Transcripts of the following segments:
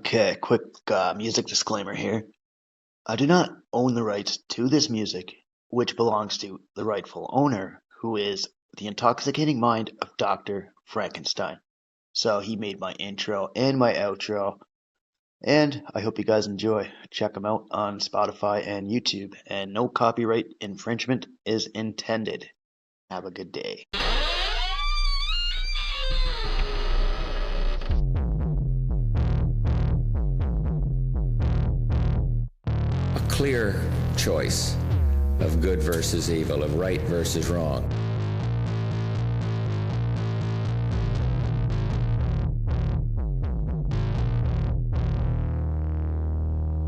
Okay, quick music disclaimer here. I do not own the rights to this music, which belongs to the rightful owner, who is the intoxicating mind of Dr. Frankenstein. So he made my intro and my outro, and I hope you guys enjoy. Check them out on Spotify and YouTube, and no copyright infringement is intended. Have a good day. Clear choice of good versus evil, of right versus wrong.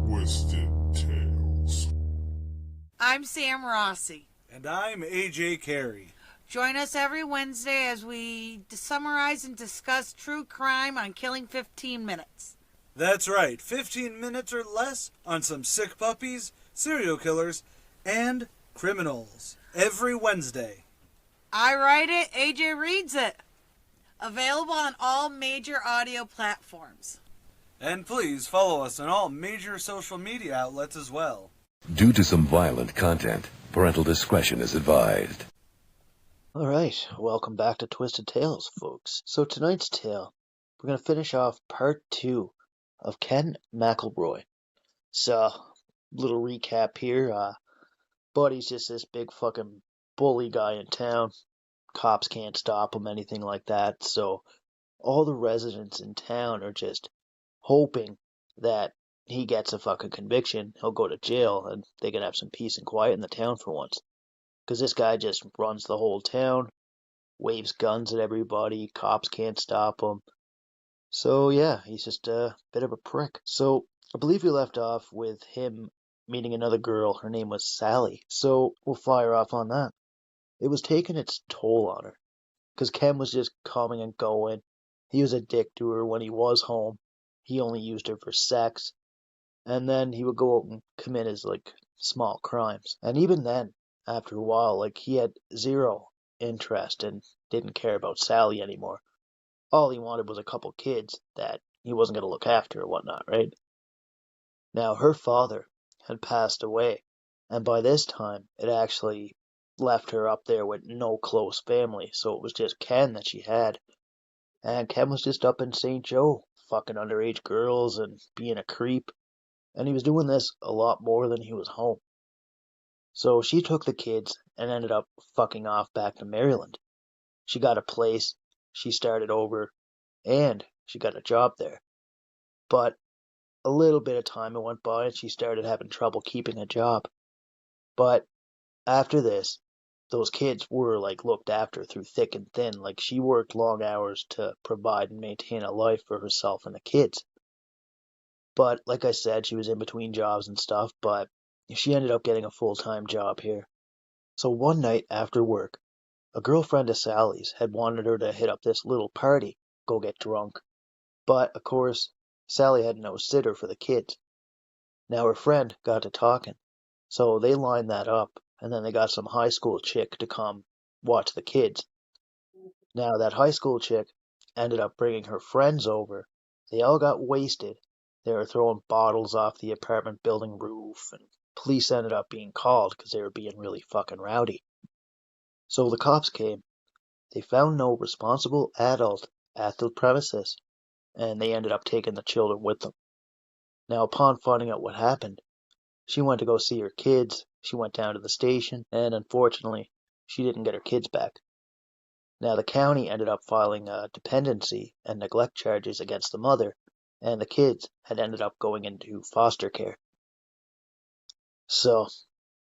Twisted Tales. I'm Sam Rossi. And I'm AJ Carey. Join us every Wednesday as we summarize and discuss true crime on Killing 15 Minutes. That's right, 15 minutes or less on some sick puppies, serial killers, and criminals. Every Wednesday. I write it, AJ reads it. Available on all major audio platforms. And please follow us on all major social media outlets as well. Due to some violent content, parental discretion is advised. Alright, welcome back to Twisted Tales, folks. So tonight's tale, we're going to finish off part 2 of Ken McElroy. So, little recap here. Buddy's just this big fucking bully guy in town. Cops can't stop him, anything like that. So, all the residents in town are just hoping that he gets a fucking conviction. He'll go to jail and they can have some peace and quiet in the town for once. Because this guy just runs the whole town, waves guns at everybody, cops can't stop him. So yeah, he's just a bit of a prick. So I believe we left off with him meeting another girl. Her name was Sally. So we'll fire off on that. It was taking its toll on her. Because Ken was just coming and going. He was a dick to her when he was home. He only used her for sex. And then he would go out and commit his, small crimes. And even then, after a while, he had zero interest and didn't care about Sally anymore. All he wanted was a couple kids that he wasn't going to look after or whatnot, right? Now, her father had passed away, and by this time, it actually left her up there with no close family, so it was just Ken that she had. And Ken was just up in St. Joe, fucking underage girls and being a creep, and he was doing this a lot more than he was home. So she took the kids and ended up fucking off back to Maryland. She got a place, she started over, and she got a job there. But a little bit of time went by and she started having trouble keeping a job. But after this, those kids were looked after through thick and thin. She worked long hours to provide and maintain a life for herself and the kids. But like I said, she was in between jobs and stuff, but she ended up getting a full-time job here. So one night after work, a girlfriend of Sally's had wanted her to hit up this little party, go get drunk. But, of course, Sally had no sitter for the kids. Now her friend got to talking, so they lined that up, and then they got some high school chick to come watch the kids. Now that high school chick ended up bringing her friends over. They all got wasted. They were throwing bottles off the apartment building roof, and police ended up being called because they were being really fucking rowdy. So the cops came. They found no responsible adult at the premises, and they ended up taking the children with them. Now, upon finding out what happened, she went to go see her kids, she went down to the station, and unfortunately, she didn't get her kids back. Now, the county ended up filing dependency and neglect charges against the mother, and the kids had ended up going into foster care. So,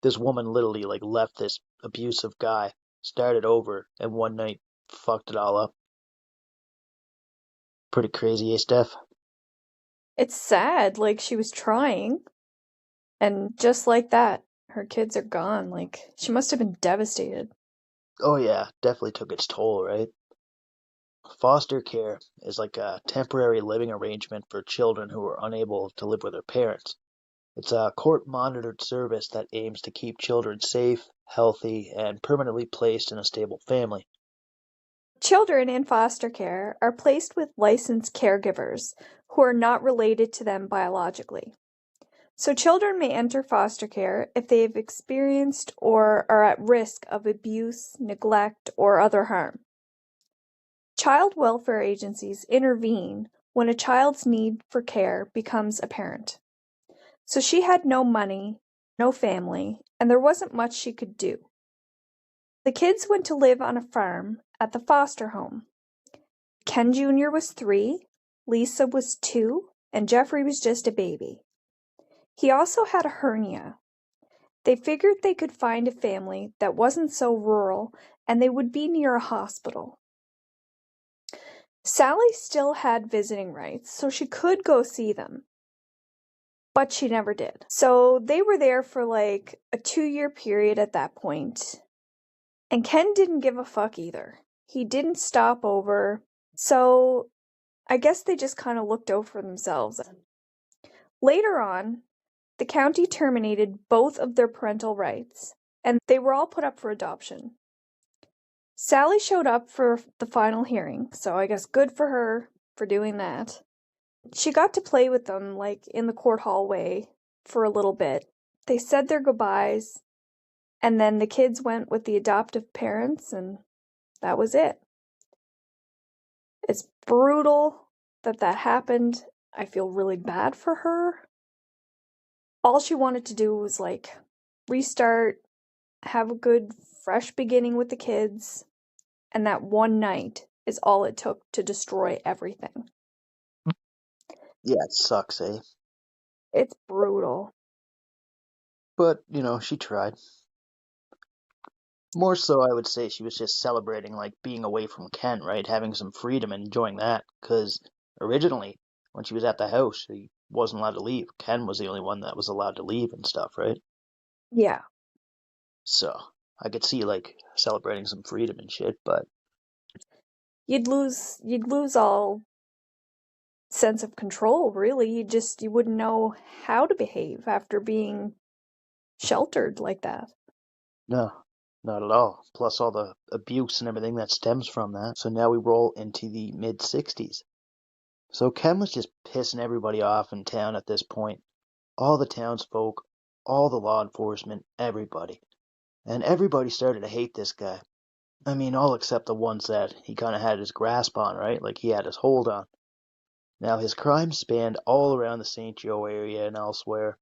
this woman literally left this abusive guy, started over, and one night fucked it all up. Pretty crazy, eh, Steph? It's sad, she was trying, and just like that, her kids are gone. She must have been devastated. Oh yeah, definitely took its toll, right? Foster care is a temporary living arrangement for children who are unable to live with their parents. It's a court-monitored service that aims to keep children safe, healthy, and permanently placed in a stable family. Children in foster care are placed with licensed caregivers who are not related to them biologically. So children may enter foster care if they have experienced or are at risk of abuse, neglect, or other harm. Child welfare agencies intervene when a child's need for care becomes apparent. So she had no money, no family, and there wasn't much she could do. The kids went to live on a farm at the foster home. Ken Jr. was 3, Lisa was 2, and Jeffrey was just a baby. He also had a hernia. They figured they could find a family that wasn't so rural and they would be near a hospital. Sally still had visiting rights, so she could go see them. But she never did. So they were there for like a 2-year period at that point. And Ken didn't give a fuck either. He didn't stop over. So I guess they just kind of looked out for themselves. Later on, the county terminated both of their parental rights, and they were all put up for adoption. Sally showed up for the final hearing, so I guess good for her for doing that. She got to play with them, like, in the court hallway for a little bit. They said their goodbyes, and then the kids went with the adoptive parents, and that was it. It's brutal that happened. I feel really bad for her. All she wanted to do was, like, restart, have a good, fresh beginning with the kids, and that one night is all it took to destroy everything. Yeah, it sucks, eh? It's brutal. But, she tried. More so, I would say she was just celebrating, like, being away from Ken, right? Having some freedom and enjoying that. Because originally, when she was at the house, she wasn't allowed to leave. Ken was the only one that was allowed to leave and stuff, right? Yeah. So, I could see, like, celebrating some freedom and shit, but You'd lose all sense of control, really. You wouldn't know how to behave after being sheltered like that. no, not at all. Plus all the abuse and everything that stems from that. So now we roll into the mid-60s. So Ken was just pissing everybody off in town at this point. All the townsfolk, all the law enforcement, everybody. And everybody started to hate this guy. I mean, all except the ones that he kind of had his grasp on, right? Like he had his hold on. Now, his crimes spanned all around the St. Joe area and elsewhere.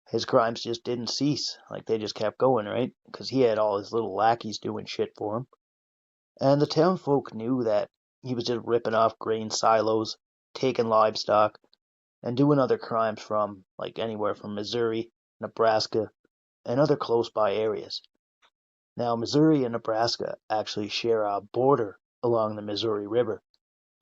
His crimes just didn't cease. Like, they just kept going, right? Because he had all his little lackeys doing shit for him. And the townfolk knew that he was just ripping off grain silos, taking livestock, and doing other crimes from, like, anywhere from Missouri, Nebraska, and other close by areas. Now, Missouri and Nebraska actually share a border along the Missouri River.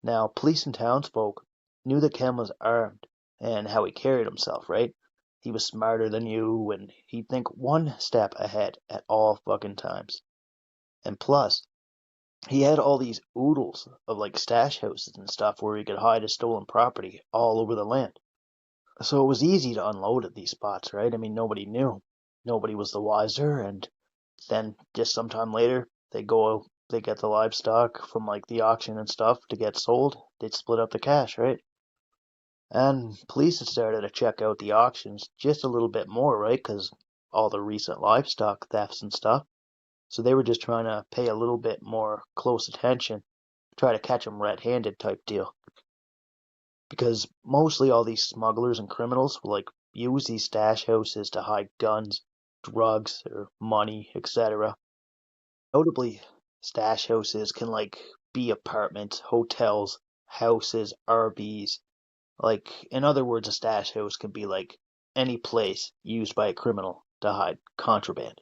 Now, police and townsfolk knew that Ken was armed and how he carried himself, right? He was smarter than you, and he'd think one step ahead at all fucking times. And plus, he had all these oodles of like stash houses and stuff where he could hide his stolen property all over the land. So it was easy to unload at these spots, right? I mean, nobody knew. Nobody was the wiser, and then just sometime later, they get the livestock from like the auction and stuff to get sold. They'd split up the cash, right? And police had started to check out the auctions just a little bit more, right? Because all the recent livestock thefts and stuff. So they were just trying to pay a little bit more close attention, try to catch them red-handed type deal. Because mostly all these smugglers and criminals will like use these stash houses to hide guns, drugs, or money, etc. Notably, stash houses can like be apartments, hotels, houses, RVs. Like, in other words, a stash house can be like any place used by a criminal to hide contraband.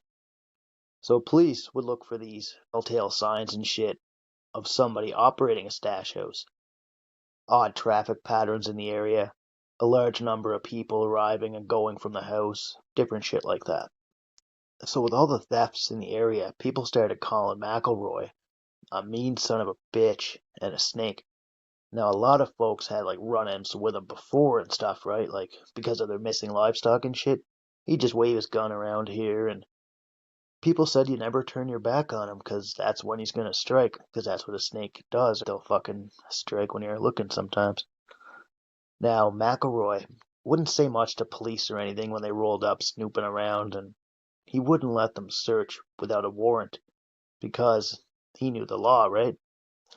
So police would look for these telltale signs and shit of somebody operating a stash house. Odd traffic patterns in the area, a large number of people arriving and going from the house, different shit like that. So with all the thefts in the area, people started calling McElroy a mean son of a bitch and a snake. Now, a lot of folks had like run-ins with him before and stuff, right? Like, because of their missing livestock and shit. He'd just wave his gun around here, and people said you never turn your back on him, because that's when he's gonna strike, because that's what a snake does. They'll fucking strike when you're looking sometimes. Now, McElroy wouldn't say much to police or anything when they rolled up snooping around, and he wouldn't let them search without a warrant because he knew the law, right?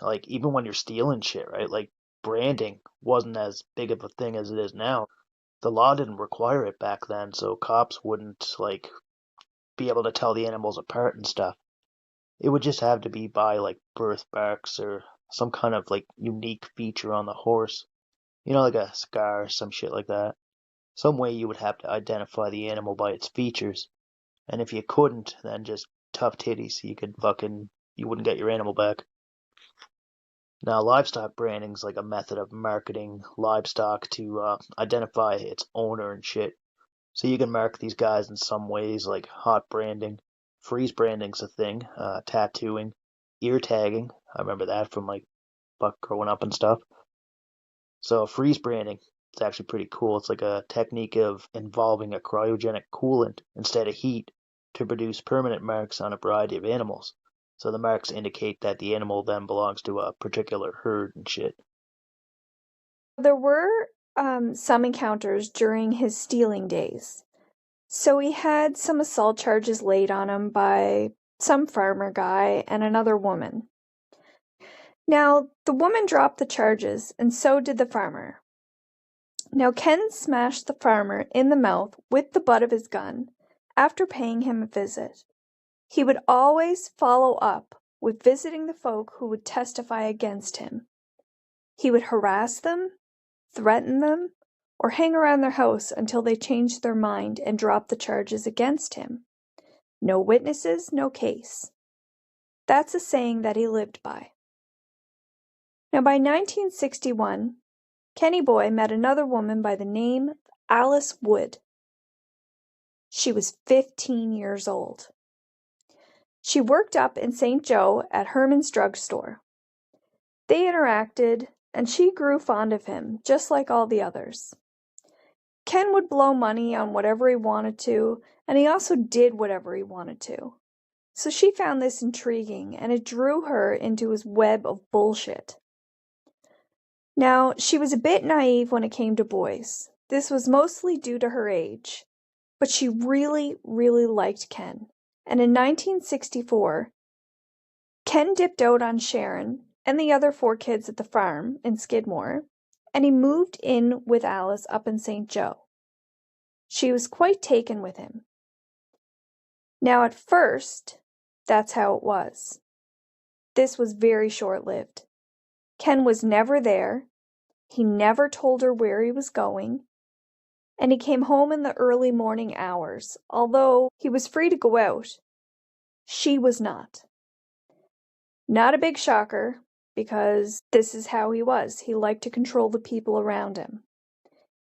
Like, even when you're stealing shit, right? Like, branding wasn't as big of a thing as it is now. The law didn't require it back then, so cops wouldn't, like, be able to tell the animals apart and stuff. It would just have to be by, like, birthmarks or some kind of, like, unique feature on the horse. You know, like a scar or some shit like that. Some way you would have to identify the animal by its features. And if you couldn't, then just tough titties. You wouldn't get your animal back. Now, livestock branding is like a method of marketing livestock to identify its owner and shit. So you can mark these guys in some ways, like hot branding. Freeze branding's a thing. Tattooing, ear tagging. I remember that from like buck growing up and stuff. So freeze branding is actually pretty cool. It's like a technique of involving a cryogenic coolant instead of heat to produce permanent marks on a variety of animals. So the marks indicate that the animal then belongs to a particular herd and shit. There were some encounters during his stealing days. So he had some assault charges laid on him by some farmer guy and another woman. Now, the woman dropped the charges, and so did the farmer. Now, Ken smashed the farmer in the mouth with the butt of his gun after paying him a visit. He would always follow up with visiting the folk who would testify against him. He would harass them, threaten them, or hang around their house until they changed their mind and dropped the charges against him. No witnesses, no case. That's a saying that he lived by. Now, by 1961, Kenny Boy met another woman by the name of Alice Wood. She was 15 years old. She worked up in St. Joe at Herman's drugstore. They interacted, and she grew fond of him, just like all the others. Ken would blow money on whatever he wanted to, and he also did whatever he wanted to. So she found this intriguing, and it drew her into his web of bullshit. Now, she was a bit naive when it came to boys. This was mostly due to her age, but she really, really liked Ken. And in 1964, Ken dipped out on Sharon and the other 4 kids at the farm in Skidmore, and he moved in with Alice up in St. Joe. She was quite taken with him. Now, at first, that's how it was. This was very short-lived. Ken was never there, he never told her where he was going, and he came home in the early morning hours, although he was free to go out. She was not. Not a big shocker, because this is how he was. He liked to control the people around him.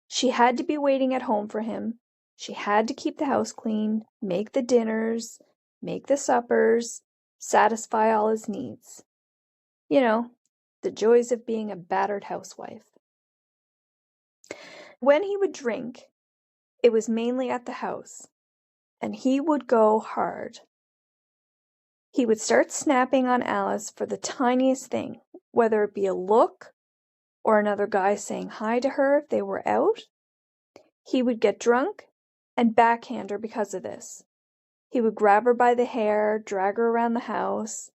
She had to be waiting at home for him. She had to keep the house clean, make the dinners, make the suppers, satisfy all his needs. You know, the joys of being a battered housewife. When he would drink, it was mainly at the house, and he would go hard. He would start snapping on Alice for the tiniest thing, whether it be a look or another guy saying hi to her if they were out. He would get drunk and backhand her because of this. He would grab her by the hair, drag her around the house,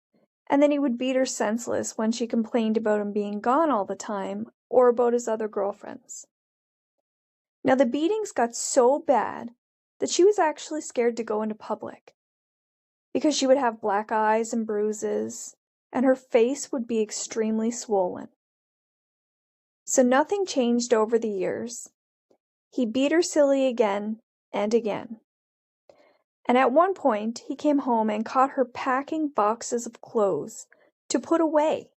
and then he would beat her senseless when she complained about him being gone all the time or about his other girlfriends. Now, the beatings got so bad that she was actually scared to go into public because she would have black eyes and bruises, and her face would be extremely swollen. So nothing changed over the years. He beat her silly again and again. And at one point, he came home and caught her packing boxes of clothes to put away.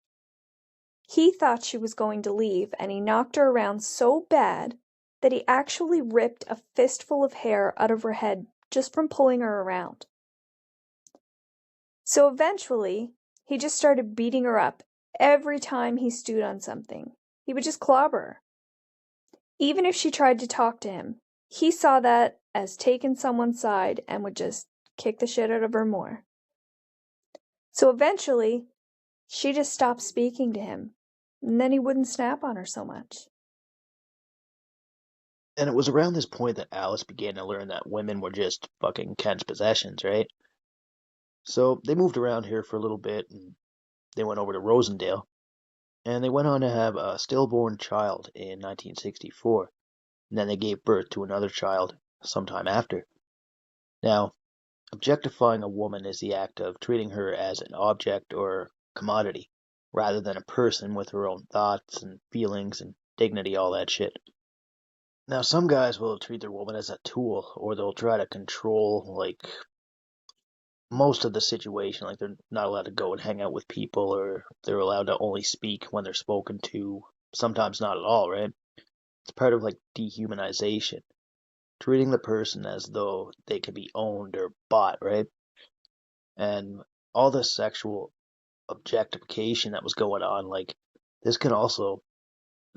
He thought she was going to leave, and he knocked her around so bad that he actually ripped a fistful of hair out of her head just from pulling her around. So eventually, he just started beating her up every time he stood on something. He would just clobber her. Even if she tried to talk to him, he saw that as taking someone's side and would just kick the shit out of her more. So eventually, she just stopped speaking to him, and then he wouldn't snap on her so much. And it was around this point that Alice began to learn that women were just fucking Ken's possessions, right? So they moved around here for a little bit and they went over to Rosendale and they went on to have a stillborn child in 1964. And then they gave birth to another child sometime after. Now, objectifying a woman is the act of treating her as an object or commodity, rather than a person with her own thoughts and feelings and dignity, all that shit. Now, some guys will treat their woman as a tool, or they'll try to control, like, most of the situation. Like, they're not allowed to go and hang out with people, or they're allowed to only speak when they're spoken to, sometimes not at all, right? It's part of, like, dehumanization. Treating the person as though they can be owned or bought, right? And all this sexual objectification that was going on, like, this can also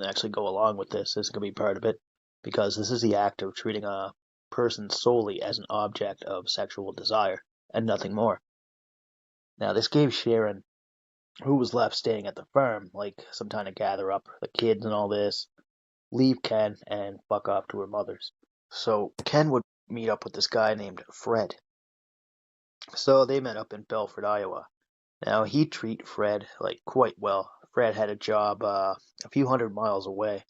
actually go along with this. This can be part of it because this is the act of treating a person solely as an object of sexual desire and nothing more. Now, this gave Sharon, who was left staying at the farm, like some time to gather up the kids and all this, leave Ken, and fuck off to her mother's. So Ken would meet up with this guy named Fred. So they met up in Belford, Iowa. Now he'd treat Fred like quite well. Fred had a job a few hundred miles away,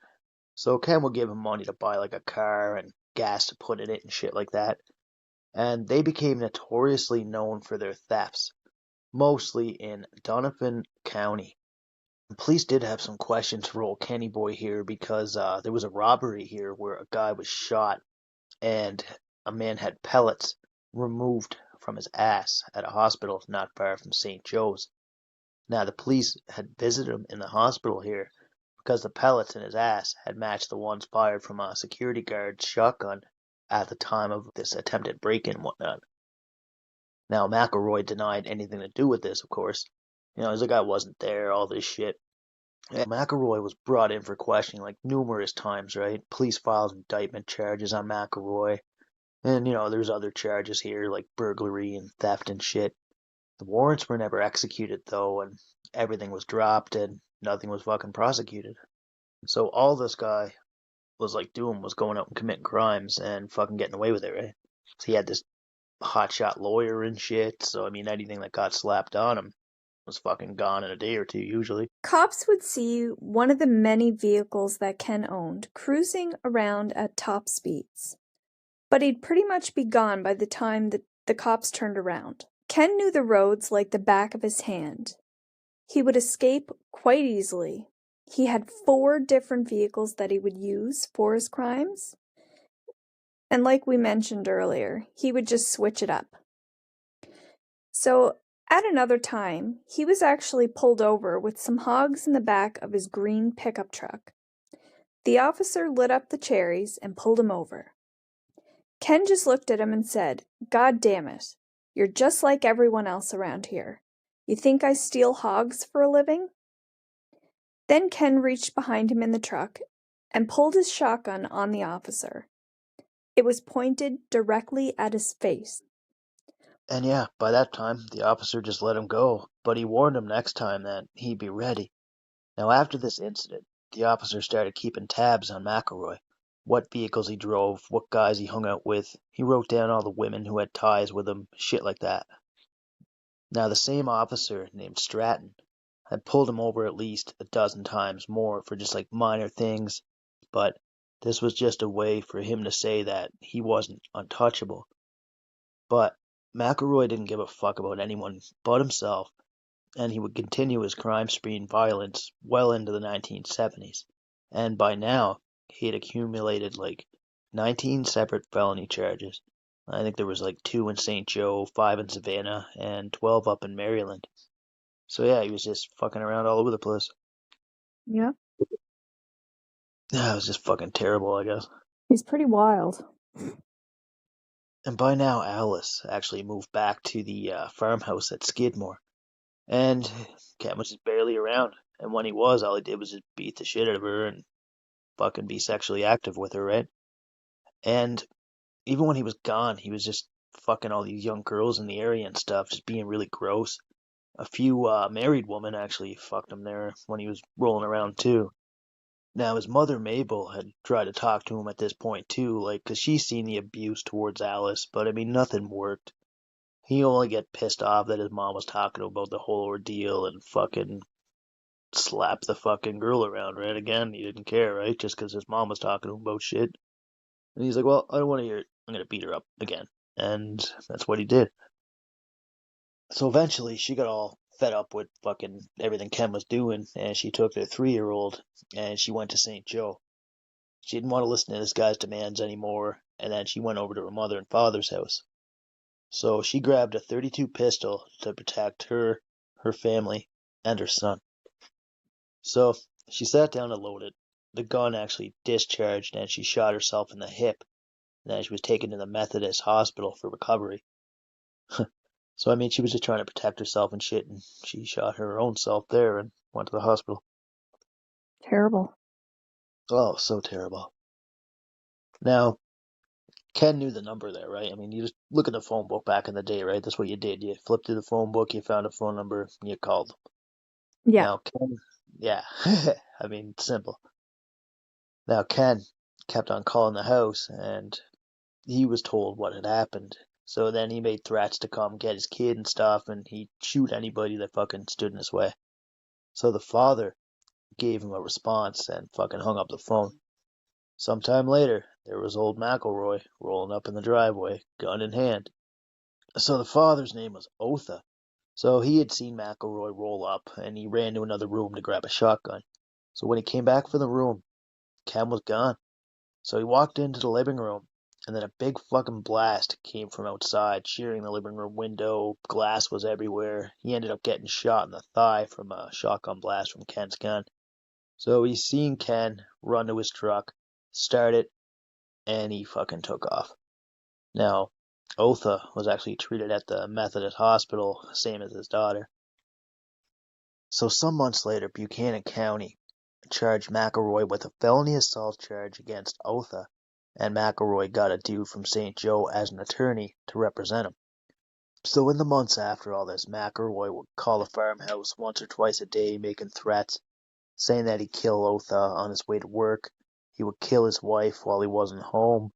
so Ken would give him money to buy like a car and gas to put in it and shit like that. And they became notoriously known for their thefts, mostly in Donovan County. The police did have some questions for old Kenny Boy here because there was a robbery here where a guy was shot and a man had pellets removed from his ass at a hospital not far from St. Joe's. Now, the police had visited him in the hospital here because the pellets in his ass had matched the ones fired from a security guard's shotgun at the time of this attempted break-in and whatnot. Now, McElroy denied anything to do with this, of course. You know, he's like, I wasn't there, all this shit. And McElroy was brought in for questioning like numerous times, right? Police filed indictment charges on McElroy. And, you know, there's other charges here like burglary and theft and shit. The warrants were never executed, though, and everything was dropped and nothing was fucking prosecuted. So all this guy was like doing was going out and committing crimes and fucking getting away with it, right? So he had this hotshot lawyer and shit, so I mean, anything that got slapped on him was fucking gone in a day or two, usually. Cops would see one of the many vehicles that Ken owned cruising around at top speeds, but he'd pretty much be gone by the time that the cops turned around. Ken knew the roads like the back of his hand. He would escape quite easily. He had 4 different vehicles that he would use for his crimes. And like we mentioned earlier, he would just switch it up. So, at another time, he was actually pulled over with some hogs in the back of his green pickup truck. The officer lit up the cherries and pulled him over. Ken just looked at him and said, "God damn it. You're just like everyone else around here. You think I steal hogs for a living?" Then Ken reached behind him in the truck and pulled his shotgun on the officer. It was pointed directly at his face. And yeah, by that time, the officer just let him go, but he warned him next time that he'd be ready. Now, after this incident, the officer started keeping tabs on McElroy. What vehicles he drove, what guys he hung out with. He wrote down all the women who had ties with him, shit like that. Now, the same officer, named Stratton, had pulled him over at least a dozen times more for just like minor things, but this was just a way for him to say that he wasn't untouchable. But McElroy didn't give a fuck about anyone but himself, and he would continue his crime spree and violence well into the 1970s. And by now, he had accumulated like 19 separate felony charges. I think there was like 2 in St. Joe, 5 in Savannah, and 12 up in Maryland. So yeah, he was just fucking around all over the place. Yeah. Yeah, it was just fucking terrible, I guess. He's pretty wild. And by now, Alice actually moved back to the farmhouse at Skidmore. And Ken was just barely around. And when he was, all he did was just beat the shit out of her and fucking be sexually active with her, right? And even when he was gone, he was just fucking all these young girls in the area and stuff, just being really gross. A few married women actually fucked him there when he was rolling around too. Now, his mother, Mabel, had tried to talk to him at this point, too, like, 'cause she's seen the abuse towards Alice, but I mean, nothing worked. He only get pissed off that his mom was talking about the whole ordeal and fucking slap the fucking girl around, right? Again, he didn't care, right? Just 'cause his mom was talking to him about shit. And he's like, well, I don't want to hear it. I'm going to beat her up again. And that's what he did. So eventually, she got all fed up with fucking everything Ken was doing, and she took their 3-year-old and she went to St. Joe. She didn't want to listen to this guy's demands anymore, and then she went over to her mother and father's house. So she grabbed a .32 pistol to protect her, her family, and her son. So she sat down to load it. The gun actually discharged, and she shot herself in the hip. And then she was taken to the Methodist hospital for recovery. So I mean, she was just trying to protect herself and shit, and she shot her own self there and went to the hospital. Terrible. Oh, so terrible. Now, Ken knew the number there, right? I mean, you just look at the phone book back in the day, right? That's what you did. You flipped through the phone book, you found a phone number, and you called them. Yeah. Now, Ken, yeah, I mean, simple. Now, Ken kept on calling the house, and he was told what had happened. So then he made threats to come get his kid and stuff, and he'd shoot anybody that fucking stood in his way. So the father gave him a response and fucking hung up the phone. Sometime later, there was old McElroy rolling up in the driveway, gun in hand. So the father's name was Otha. So he had seen McElroy roll up, and he ran to another room to grab a shotgun. So when he came back from the room, Ken was gone. So he walked into the living room, and then a big fucking blast came from outside, shearing the living room window. Glass was everywhere. He ended up getting shot in the thigh from a shotgun blast from Ken's gun. So he seen Ken run to his truck, start it, and he fucking took off. Now, Otha was actually treated at the Methodist hospital, same as his daughter. So some months later, Buchanan County charged McElroy with a felony assault charge against Otha, and McElroy got a dude from St. Joe as an attorney to represent him. So in the months after all this, McElroy would call the farmhouse once or twice a day, making threats, saying that he'd kill Otha on his way to work, he would kill his wife while he wasn't home,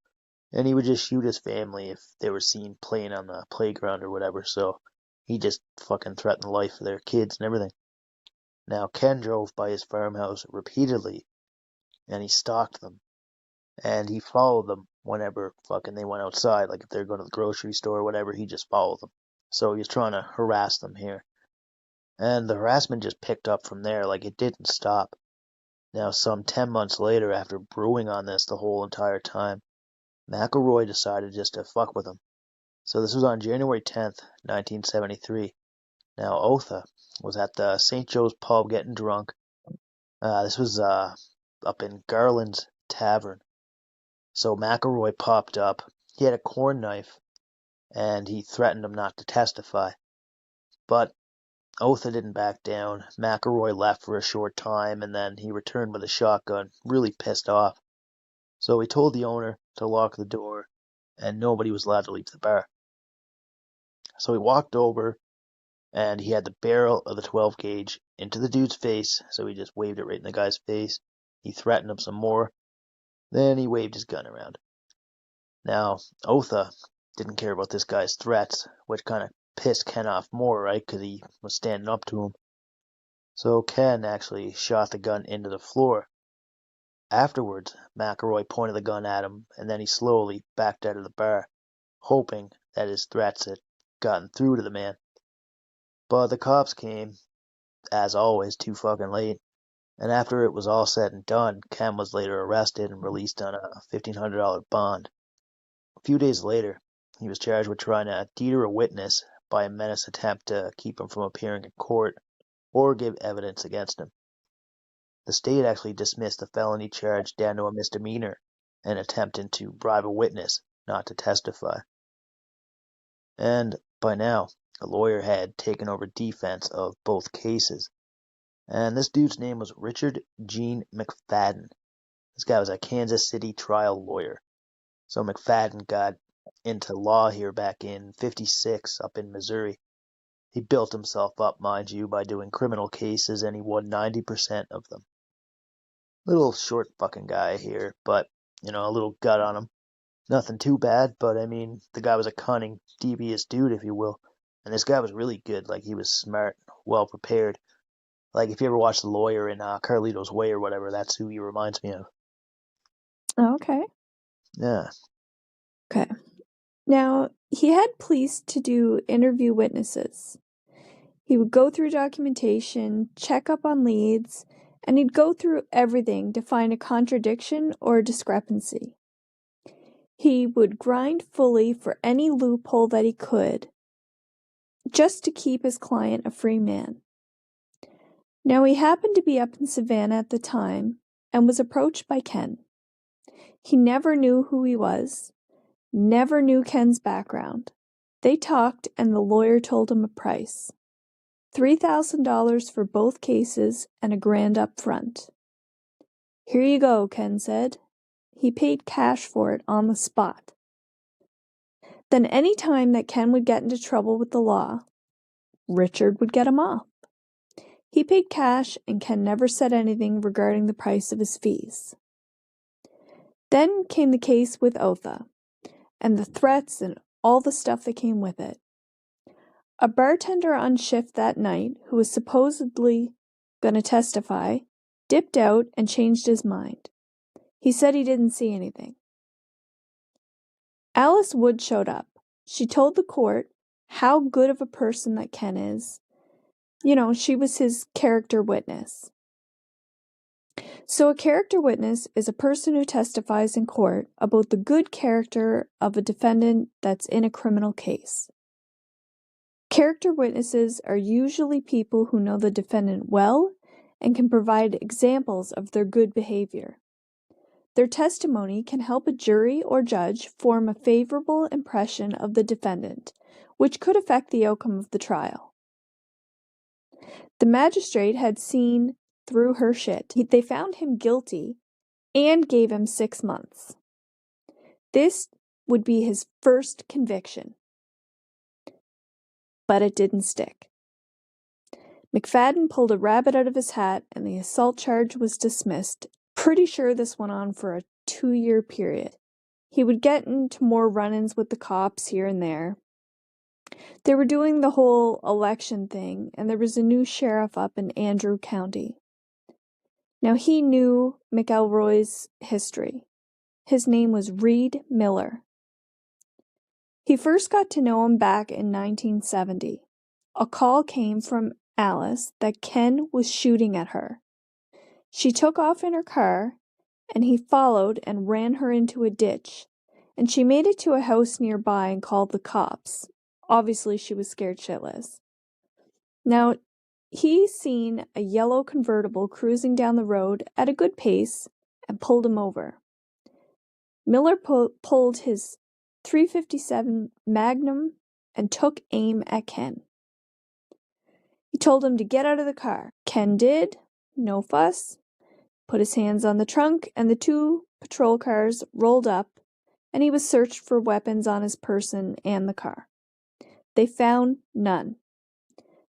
and he would just shoot his family if they were seen playing on the playground or whatever. So he just fucking threatened the life of their kids and everything. Now, Ken drove by his farmhouse repeatedly, and he stalked them, and he followed them whenever fucking they went outside. Like if they're going to the grocery store or whatever, he just followed them. So he was trying to harass them here. And the harassment just picked up from there, like it didn't stop. Now, some 10 months later, after brewing on this the whole entire time, McElroy decided just to fuck with him. So this was on January 10th, 1973. Now, Otha was at the St. Joe's pub getting drunk. This was up in Garland's Tavern. So McElroy popped up. He had a corn knife, and he threatened him not to testify. But Otha didn't back down. McElroy left for a short time, and then he returned with a shotgun, really pissed off. So he told the owner to lock the door, and nobody was allowed to leave the bar. So he walked over, and he had the barrel of the 12 gauge into the dude's face, so he just waved it right in the guy's face. He threatened him some more. Then he waved his gun around. Now, Otha didn't care about this guy's threats, which kind of pissed Ken off more, right? Because he was standing up to him. So Ken actually shot the gun into the floor. Afterwards, McElroy pointed the gun at him, and then he slowly backed out of the bar, hoping that his threats had gotten through to the man. But the cops came, as always, too fucking late. And after it was all said and done, Ken was later arrested and released on a $1,500 bond. A few days later, he was charged with trying to deter a witness by a menace attempt to keep him from appearing in court or give evidence against him. The state actually dismissed the felony charge down to a misdemeanor and attempting to bribe a witness not to testify. And by now, a lawyer had taken over defense of both cases. And this dude's name was Richard Gene McFadden. This guy was a Kansas City trial lawyer. So McFadden got into law here back in '56 up in Missouri. He built himself up, mind you, by doing criminal cases, and he won 90% of them. Little short fucking guy here, but, a little gut on him. Nothing too bad, but I mean, the guy was a cunning, devious dude, if you will. And this guy was really good. Like, he was smart, well prepared. Like, if you ever watched The Lawyer in Carlito's Way or whatever, that's who he reminds me of. Okay. Yeah. Okay. Now, he had police to do interview witnesses. He would go through documentation, check up on leads, and he'd go through everything to find a contradiction or a discrepancy. He would grind fully for any loophole that he could, just to keep his client a free man. Now, he happened to be up in Savannah at the time and was approached by Ken. He never knew who he was, never knew Ken's background. They talked and the lawyer told him a price. $3,000 for both cases and $1,000 up front. Here you go, Ken said. He paid cash for it on the spot. Then any time that Ken would get into trouble with the law, Richard would get him off. He paid cash and Ken never said anything regarding the price of his fees. Then came the case with Otha, and the threats and all the stuff that came with it. A bartender on shift that night, who was supposedly going to testify, dipped out and changed his mind. He said he didn't see anything. Alice Wood showed up. She told the court how good of a person that Ken is. She was his character witness. So a character witness is a person who testifies in court about the good character of a defendant that's in a criminal case. Character witnesses are usually people who know the defendant well and can provide examples of their good behavior. Their testimony can help a jury or judge form a favorable impression of the defendant, which could affect the outcome of the trial. The magistrate had seen through her shit. They found him guilty and gave him 6 months. This would be his first conviction. But it didn't stick. McFadden pulled a rabbit out of his hat and the assault charge was dismissed. Pretty sure this went on for a 2-year period. He would get into more run-ins with the cops here and there. They were doing the whole election thing, and there was a new sheriff up in Andrew County. Now, he knew McElroy's history. His name was Reed Miller. He first got to know him back in 1970. A call came from Alice that Ken was shooting at her. She took off in her car, and he followed and ran her into a ditch, and she made it to a house nearby and called the cops. Obviously, she was scared shitless. Now, he seen a yellow convertible cruising down the road at a good pace and pulled him over. Miller pulled his .357 Magnum and took aim at Ken. He told him to get out of the car. Ken did, no fuss, put his hands on the trunk, and the 2 patrol cars rolled up, and he was searched for weapons on his person and the car. They found none.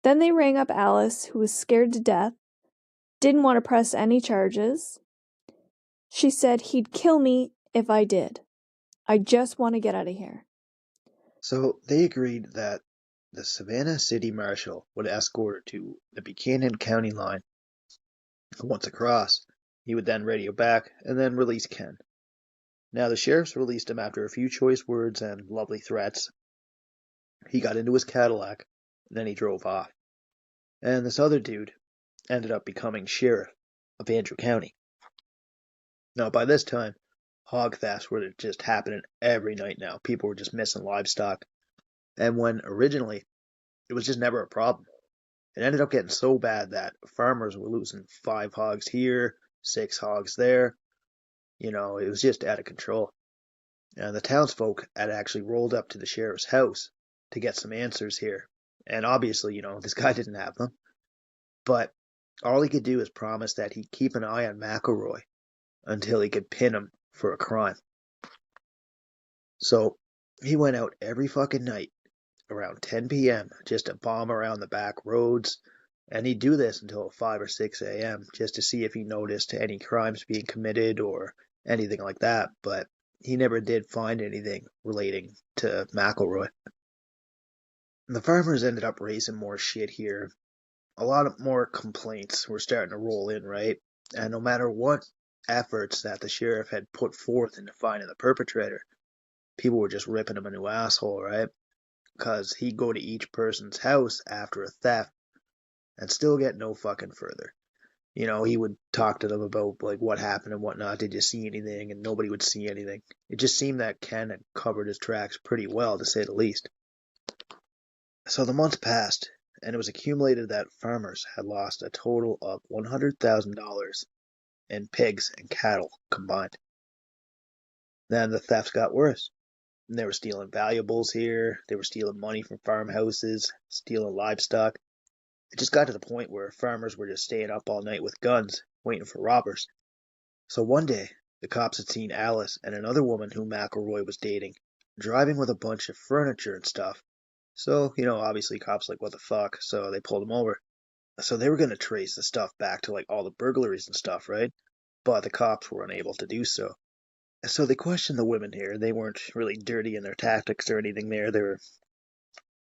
Then they rang up Alice, who was scared to death, didn't want to press any charges. She said he'd kill me if I did. I just want to get out of here. So they agreed that the Savannah City Marshal would escort her to the Buchanan County line. Once across, he would then radio back and then release Ken. Now the sheriffs released him after a few choice words and lovely threats. He got into his Cadillac, and then he drove off. And this other dude ended up becoming sheriff of Andrew County. Now by this time, hog thefts were just happening every night now. People were just missing livestock. And when originally, it was just never a problem. It ended up getting so bad that farmers were losing 5 hogs here, 6 hogs there. It was just out of control. And the townsfolk had actually rolled up to the sheriff's house to get some answers here. And obviously, this guy didn't have them. But all he could do is promise that he'd keep an eye on McElroy until he could pin him for a crime. So he went out every fucking night around 10 p.m. just to bomb around the back roads, And he'd do this until 5 or 6 a.m. just to see if he noticed any crimes being committed or anything like that, but he never did find anything relating to McElroy. The farmers ended up raising more shit here. A lot of more complaints were starting to roll in, right? And no matter what efforts that the sheriff had put forth into finding the perpetrator, people were just ripping him a new asshole, right? Because he'd go to each person's house after a theft and still get no fucking further. He would talk to them about like what happened and whatnot. Did you see anything? And nobody would see anything. It just seemed that Ken had covered his tracks pretty well, to say the least. So the months passed, and it was accumulated that farmers had lost a total of $100,000 in pigs and cattle combined. Then the thefts got worse. They were stealing valuables here. They were stealing money from farmhouses, stealing livestock. It just got to the point where farmers were just staying up all night with guns, waiting for robbers. So one day, the cops had seen Alice and another woman whom McElroy was dating, driving with a bunch of furniture and stuff. So, obviously cops like, what the fuck? So they pulled them over. So they were going to trace the stuff back to like all the burglaries and stuff, right? But the cops were unable to do so. So they questioned the women here. They weren't really dirty in their tactics or anything there. They were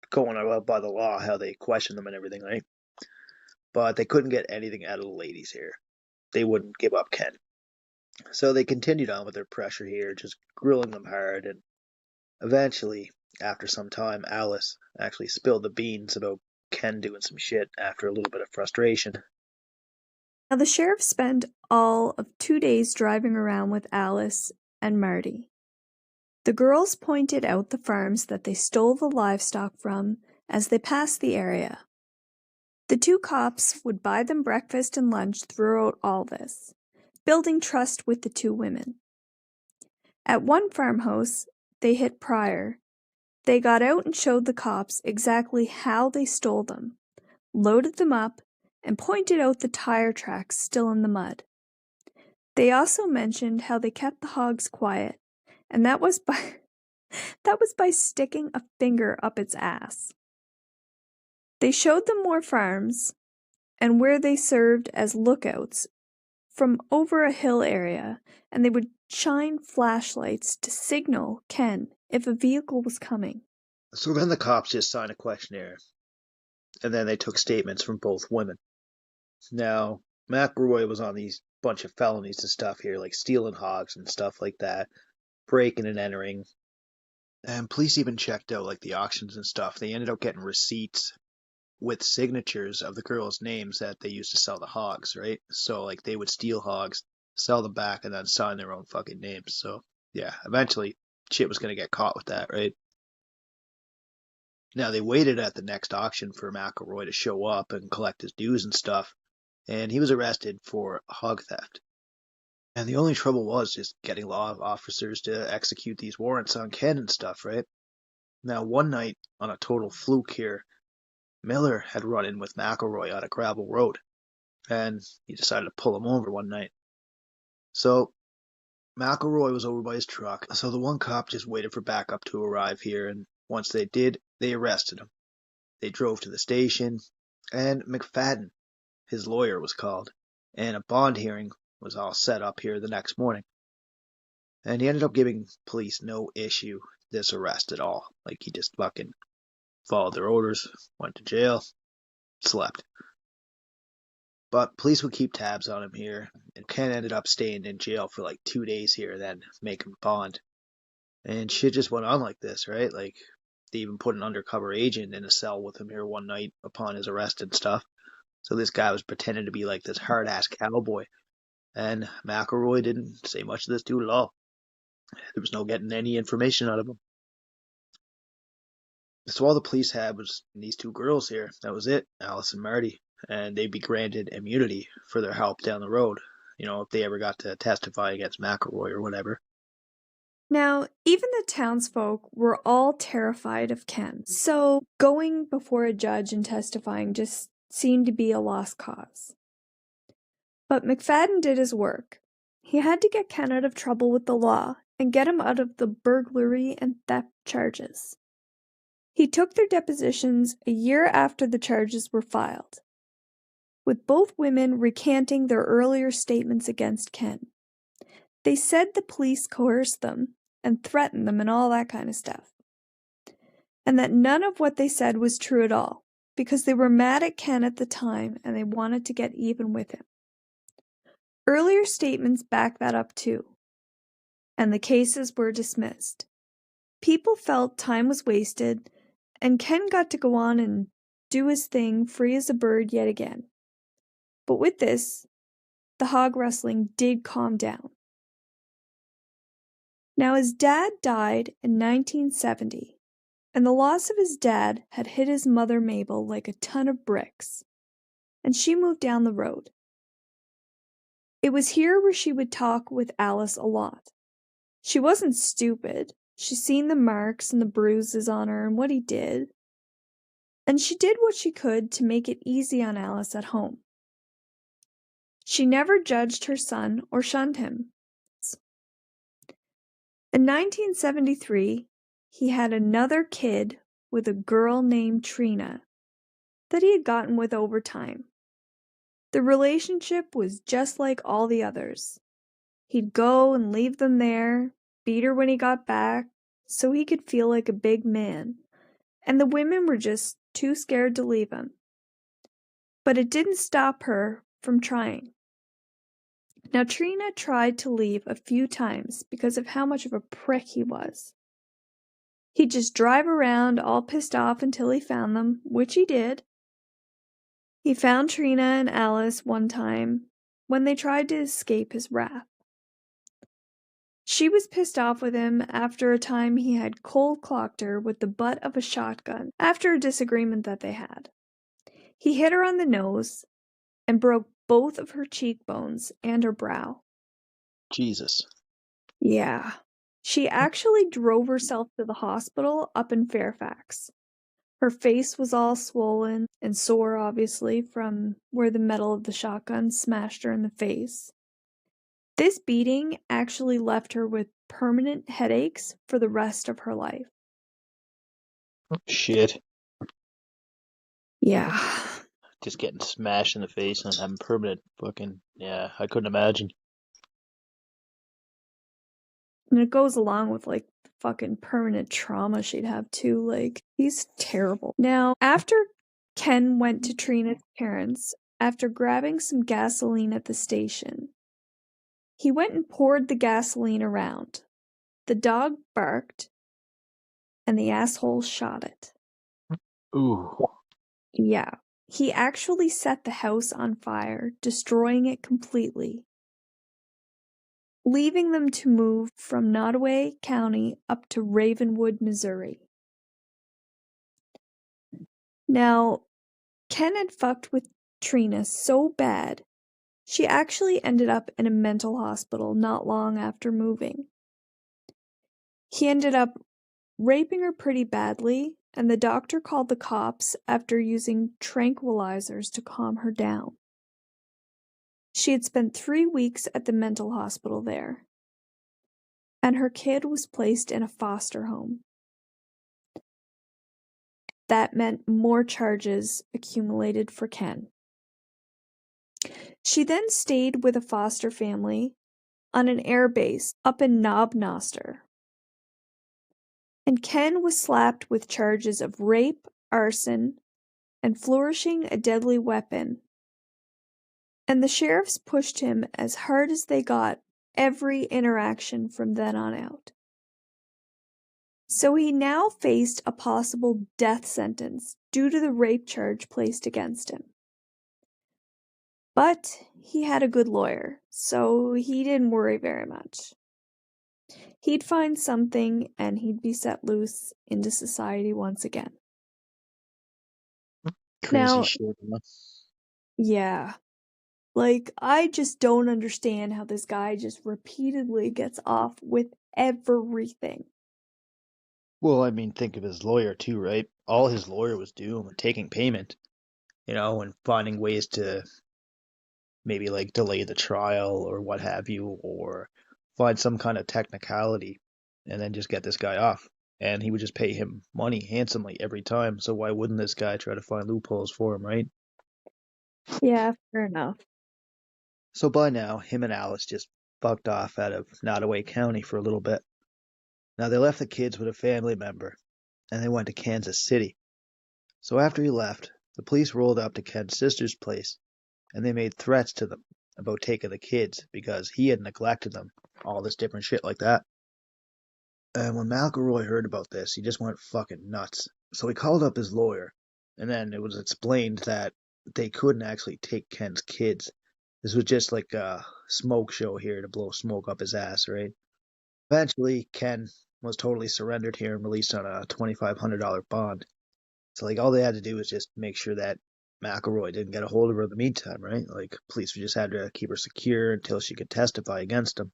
going about by the law, how they questioned them and everything, right? But they couldn't get anything out of the ladies here. They wouldn't give up Ken. So they continued on with their pressure here, just grilling them hard, and eventually, after some time, Alice actually spilled the beans about Ken doing some shit after a little bit of frustration. Now, the sheriff spent all of 2 days driving around with Alice and Marty. The girls pointed out the farms that they stole the livestock from as they passed the area. The two cops would buy them breakfast and lunch throughout all this, building trust with the two women. At one farmhouse they hit prior, they got out and showed the cops exactly how they stole them, loaded them up, and pointed out the tire tracks still in the mud. They also mentioned how they kept the hogs quiet, and that was by sticking a finger up its ass. They showed them more farms and where they served as lookouts from over a hill area, and they would shine flashlights to signal Ken if a vehicle was coming. So then the cops just signed a questionnaire, and then they took statements from both women. Now, McElroy was on these bunch of felonies and stuff here, like stealing hogs and stuff like that, breaking and entering. And police even checked out like the auctions and stuff. They ended up getting receipts with signatures of the girls' names that they used to sell the hogs, right? So like they would steal hogs, sell them back, and then sign their own fucking names. So yeah, eventually shit was gonna get caught with that, right? Now they waited at the next auction for McElroy to show up and collect his dues and stuff, and he was arrested for hog theft. And the only trouble was just getting law officers to execute these warrants on Ken and stuff, right? Now one night, on a total fluke here, Miller had run in with McElroy on a gravel road, and he decided to pull him over one night. So McElroy was over by his truck, so the one cop just waited for backup to arrive here, and once they did, they arrested him. They drove to the station, and McFadden, his lawyer, was called, and a bond hearing was all set up here the next morning. And he ended up giving police no issue this arrest at all. Like, he just fucking followed their orders, went to jail, slept. But police would keep tabs on him here, and Ken ended up staying in jail for like 2 days here, then making bond. And shit just went on like this, right? Like, they even put an undercover agent in a cell with him here one night upon his arrest and stuff. So this guy was pretending to be like this hard-ass cowboy. And McElroy didn't say much to this dude at all. There was no getting any information out of him. So all the police had was these two girls here. That was it, Alice and Marty. And they'd be granted immunity for their help down the road, if they ever got to testify against McElroy or whatever. Now, even the townsfolk were all terrified of Ken, so going before a judge and testifying just seemed to be a lost cause. But McFadden did his work. He had to get Ken out of trouble with the law and get him out of the burglary and theft charges. He took their depositions a year after the charges were filed, with both women recanting their earlier statements against Ken. They said the police coerced them and threatened them and all that kind of stuff. And that none of what they said was true at all, because they were mad at Ken at the time and they wanted to get even with him. Earlier statements back that up too, and the cases were dismissed. People felt time was wasted, and Ken got to go on and do his thing free as a bird yet again. But with this, the hog wrestling did calm down. Now his dad died in 1970, and the loss of his dad had hit his mother Mabel like a ton of bricks, and she moved down the road. It was here where she would talk with Alice a lot. She wasn't stupid. She'd seen the marks and the bruises on her and what he did, and she did what she could to make it easy on Alice at home. She never judged her son or shunned him. In 1973, he had another kid with a girl named Trina that he had gotten with over time. The relationship was just like all the others. He'd go and leave them there, beat her when he got back, so he could feel like a big man, and the women were just too scared to leave him. But it didn't stop her from trying. Now, Trina tried to leave a few times because of how much of a prick he was. He'd just drive around all pissed off until he found them, which he did. He found Trina and Alice one time when they tried to escape his wrath. She was pissed off with him after a time he had cold clocked her with the butt of a shotgun after a disagreement that they had. He hit her on the nose and broke both of her cheekbones and her brow. Jesus. Yeah. She actually drove herself to the hospital up in Fairfax. Her face was all swollen and sore, obviously, from where the metal of the shotgun smashed her in the face. This beating actually left her with permanent headaches for the rest of her life. Shit. Yeah. Just getting smashed in the face and having permanent fucking... Yeah, I couldn't imagine. And it goes along with, like, fucking permanent trauma she'd have, too. Like, he's terrible. Now, after Ken went to Trina's parents, after grabbing some gasoline at the station, he went and poured the gasoline around. The dog barked, and the asshole shot it. Ooh. Yeah. He actually set the house on fire, destroying it completely, leaving them to move from Nottoway County up to Ravenwood, Missouri. Now, Ken had fucked with Trina so bad, she actually ended up in a mental hospital not long after moving. He ended up raping her pretty badly, and the doctor called the cops after using tranquilizers to calm her down. She had spent 3 weeks at the mental hospital there, and her kid was placed in a foster home. That meant more charges accumulated for Ken. She then stayed with a foster family on an air base up in Knob-Noster. And Ken was slapped with charges of rape, arson, and flourishing a deadly weapon. And the sheriffs pushed him as hard as they got every interaction from then on out. So he now faced a possible death sentence due to the rape charge placed against him. But he had a good lawyer, so he didn't worry very much. He'd find something and he'd be set loose into society once again. Crazy Now, shit. Huh? yeah. Like, I just don't understand how this guy just repeatedly gets off with everything. Well, I mean, think of his lawyer too, right? All his lawyer was doing was taking payment, and finding ways to maybe like delay the trial or what have you, or find some kind of technicality and then just get this guy off. And he would just pay him money handsomely every time. So why wouldn't this guy try to find loopholes for him, right? Yeah, fair enough. So by now, him and Alice just fucked off out of Nottoway County for a little bit. Now they left the kids with a family member, and they went to Kansas City. So after he left, the police rolled up to Ken's sister's place, and they made threats to them about taking the kids because he had neglected them, all this different shit like that. And when McElroy heard about this, he just went fucking nuts. So he called up his lawyer, and then it was explained that they couldn't actually take Ken's kids. This was just like a smoke show here to blow smoke up his ass, right? Eventually, Ken was totally surrendered here and released on a $2,500 bond. So, like, all they had to do was just make sure that McElroy didn't get a hold of her in the meantime, right? Like, police just had to keep her secure until she could testify against him.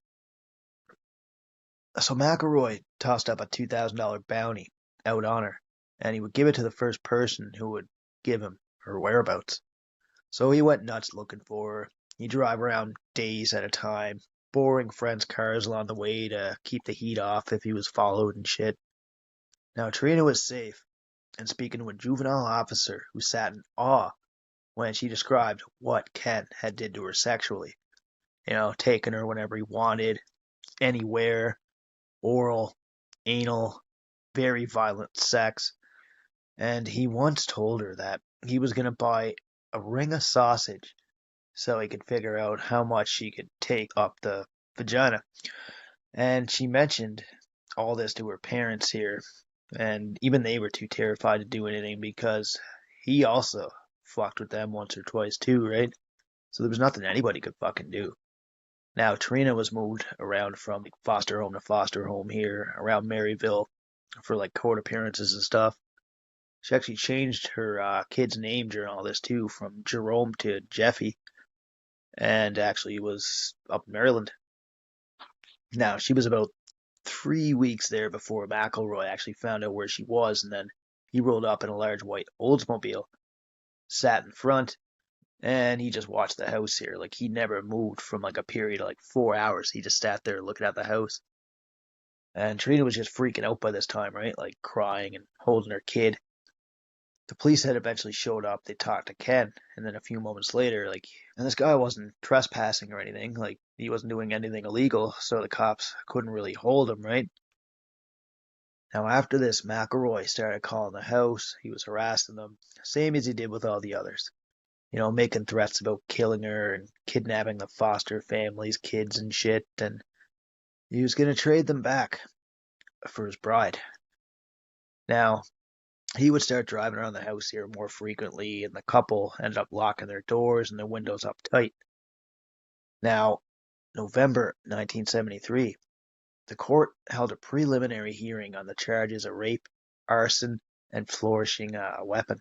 So McElroy tossed up a $2,000 bounty out on her, and he would give it to the first person who would give him her whereabouts. So he went nuts looking for her. He'd drive around days at a time, borrowing friends' cars along the way to keep the heat off if he was followed and shit. Now Trina was safe, and speaking to a juvenile officer who sat in awe when she described what Ken had did to her sexually. You know, taking her whenever he wanted, anywhere, oral, anal, very violent sex. And he once told her that he was going to buy a ring of sausage so he could figure out how much she could take up the vagina. And she mentioned all this to her parents here, and even they were too terrified to do anything because he also fucked with them once or twice too, right? So there was nothing anybody could fucking do. Now, Trina was moved around from foster home to foster home here around Maryville for like court appearances and stuff. She actually changed her kid's name during all this too, from Jerome to Jeffy, and actually was up in Maryland. Now, she was about 3 weeks there before McElroy actually found out where she was, and then he rolled up in a large white Oldsmobile, sat in front, and he just watched the house here. Like, he never moved from like a period of like 4 hours. He just sat there looking at the house. And Trina was just freaking out by this time, right? Like crying and holding her kid. The police had eventually showed up. They talked to Ken, and then a few moments later, like, and this guy wasn't trespassing or anything. Like, he wasn't doing anything illegal, so the cops couldn't really hold him, right? Now, after this, McElroy started calling the house. He was harassing them, same as he did with all the others. You know, making threats about killing her and kidnapping the foster family's kids and shit, and he was going to trade them back for his bride. Now, he would start driving around the house here more frequently, and the couple ended up locking their doors and their windows up tight. Now, November 1973, the court held a preliminary hearing on the charges of rape, arson, and flourishing a weapon.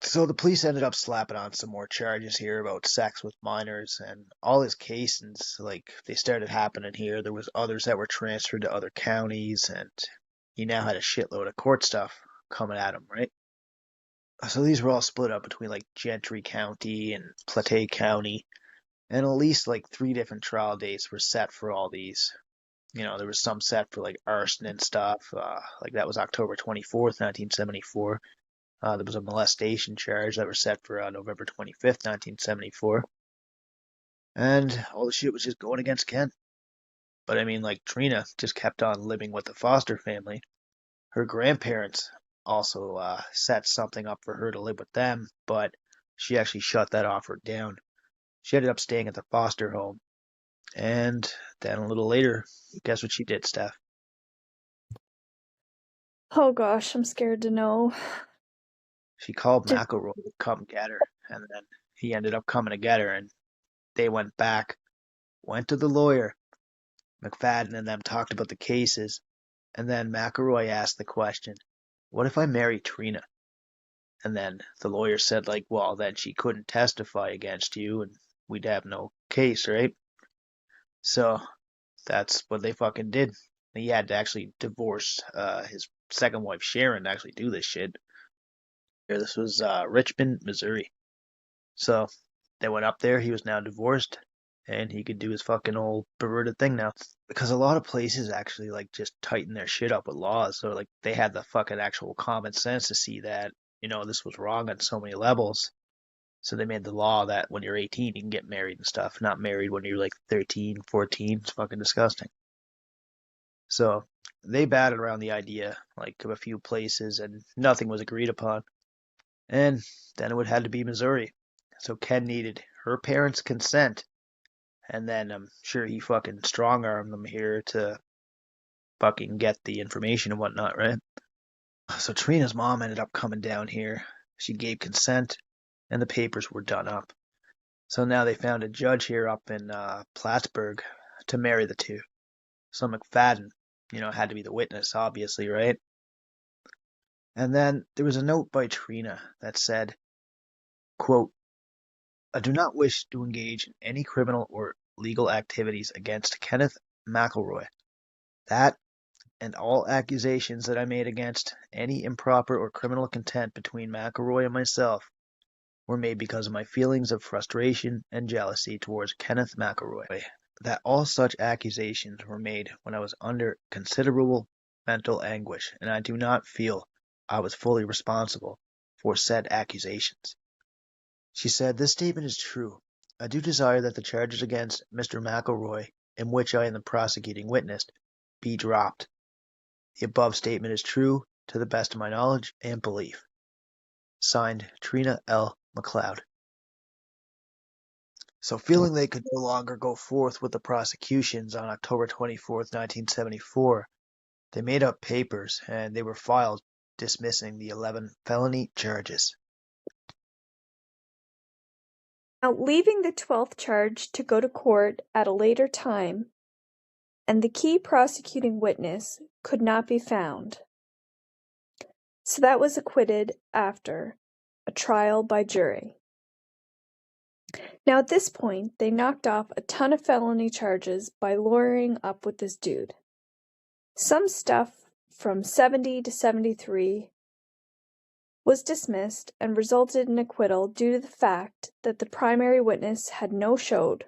So the police ended up slapping on some more charges here about sex with minors, and all his cases, like, they started happening here. There was others that were transferred to other counties, and he now had a shitload of court stuff coming at him, right? So these were all split up between like Gentry County and Platte County, and at least like 3 different trial dates were set for all these. You know, there was some set for like arson and stuff. Like that was October 24th, 1974. There was a molestation charge that was set for November 25th, 1974. And all the shit was just going against Ken. But I mean, like, Trina just kept on living with the foster family. Her grandparents also set something up for her to live with them, but she actually shut that offer down. She ended up staying at the foster home. And then a little later, guess what she did, Steph? Oh gosh, I'm scared to know. She called Did McElroy to come get her, and then he ended up coming to get her, and they went back, went to the lawyer. McFadden and them talked about the cases, and then McElroy asked the question, what if I marry Trina? And then the lawyer said, like, well, then she couldn't testify against you, and we'd have no case, right? So that's what they fucking did. He had to actually divorce his second wife, Sharon, to actually do this shit. This was Richmond, Missouri. So they went up there. He was now divorced, and he could do his fucking old perverted thing now. Because a lot of places actually like just tighten their shit up with laws. So like they had the fucking actual common sense to see that, you know, this was wrong on so many levels. So they made the law that when you're 18, you can get married and stuff. Not married when you're like 13, 14. It's fucking disgusting. So they batted around the idea like of a few places and nothing was agreed upon. And then it would have to be Missouri. So Ken needed her parents' consent. And then I'm sure he fucking strong armed them here to fucking get the information and whatnot, right? So Trina's mom ended up coming down here. She gave consent and the papers were done up. So now they found a judge here up in Plattsburgh to marry the two. So McFadden, had to be the witness, obviously, right? And then there was a note by Trina that said, quote, I do not wish to engage in any criminal or legal activities against Kenneth McElroy. That and all accusations that I made against any improper or criminal content between McElroy and myself were made because of my feelings of frustration and jealousy towards Kenneth McElroy. That all such accusations were made when I was under considerable mental anguish, and I do not feel I was fully responsible for said accusations. She said, this statement is true. I do desire that the charges against Mr. McElroy, in which I am the prosecuting witness, be dropped. The above statement is true to the best of my knowledge and belief. Signed, Trina L. McLeod. So feeling they could no longer go forth with the prosecutions on October 24th, 1974, they made up papers and they were filed dismissing the 11 felony charges. Now, leaving the 12th charge to go to court at a later time, and the key prosecuting witness could not be found. So that was acquitted after a trial by jury. Now at this point, they knocked off a ton of felony charges by lawyering up with this dude. Some stuff from 70 to 73 was dismissed and resulted in acquittal due to the fact that the primary witness had no showed.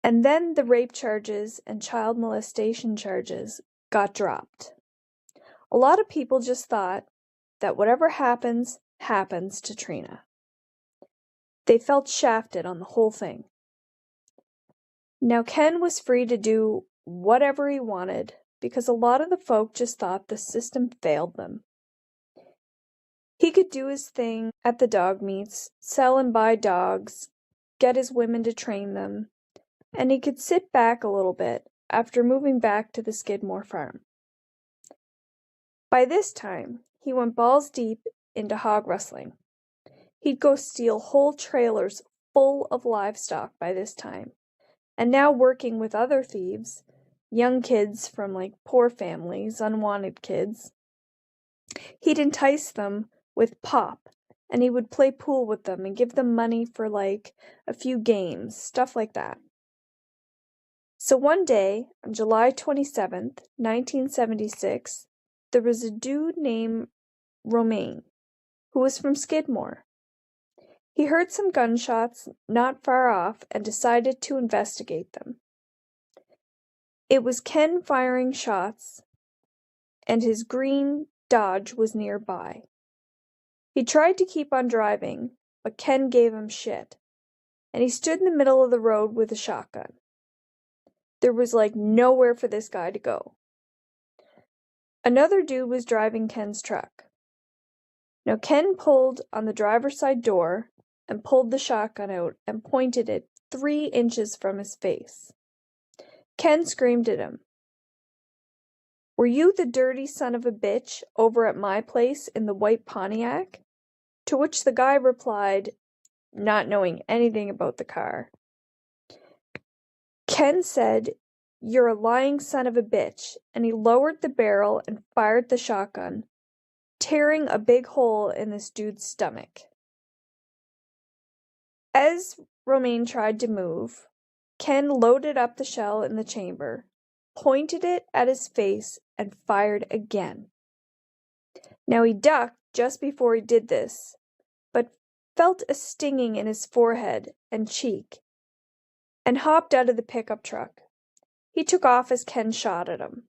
And then the rape charges and child molestation charges got dropped. A lot of people just thought that whatever happens, happens to Trina. They felt shafted on the whole thing. Now Ken was free to do whatever he wanted because a lot of the folk just thought the system failed them. He could do his thing at the dog meets, sell and buy dogs, get his women to train them, and he could sit back a little bit after moving back to the Skidmore farm. By this time, he went balls deep into hog rustling. He'd go steal whole trailers full of livestock by this time, and now working with other thieves, young kids from poor families, unwanted kids, he'd entice them with pop, and he would play pool with them and give them money for a few games, stuff like that. So one day, on July 27th, 1976, there was a dude named Romaine who was from Skidmore. He heard some gunshots not far off and decided to investigate them. It was Ken firing shots, and his green Dodge was nearby. He tried to keep on driving, but Ken gave him shit, and he stood in the middle of the road with a shotgun. There was nowhere for this guy to go. Another dude was driving Ken's truck. Now Ken pulled on the driver's side door and pulled the shotgun out and pointed it 3 inches from his face. Ken screamed at him, "Were you the dirty son of a bitch over at my place in the white Pontiac?" To which the guy replied, not knowing anything about the car. Ken said, "You're a lying son of a bitch," and he lowered the barrel and fired the shotgun, tearing a big hole in this dude's stomach. As Romaine tried to move, Ken loaded up the shell in the chamber, pointed it at his face, and fired again. Now he ducked just before he did this, but felt a stinging in his forehead and cheek, and hopped out of the pickup truck. He took off as Ken shot at him.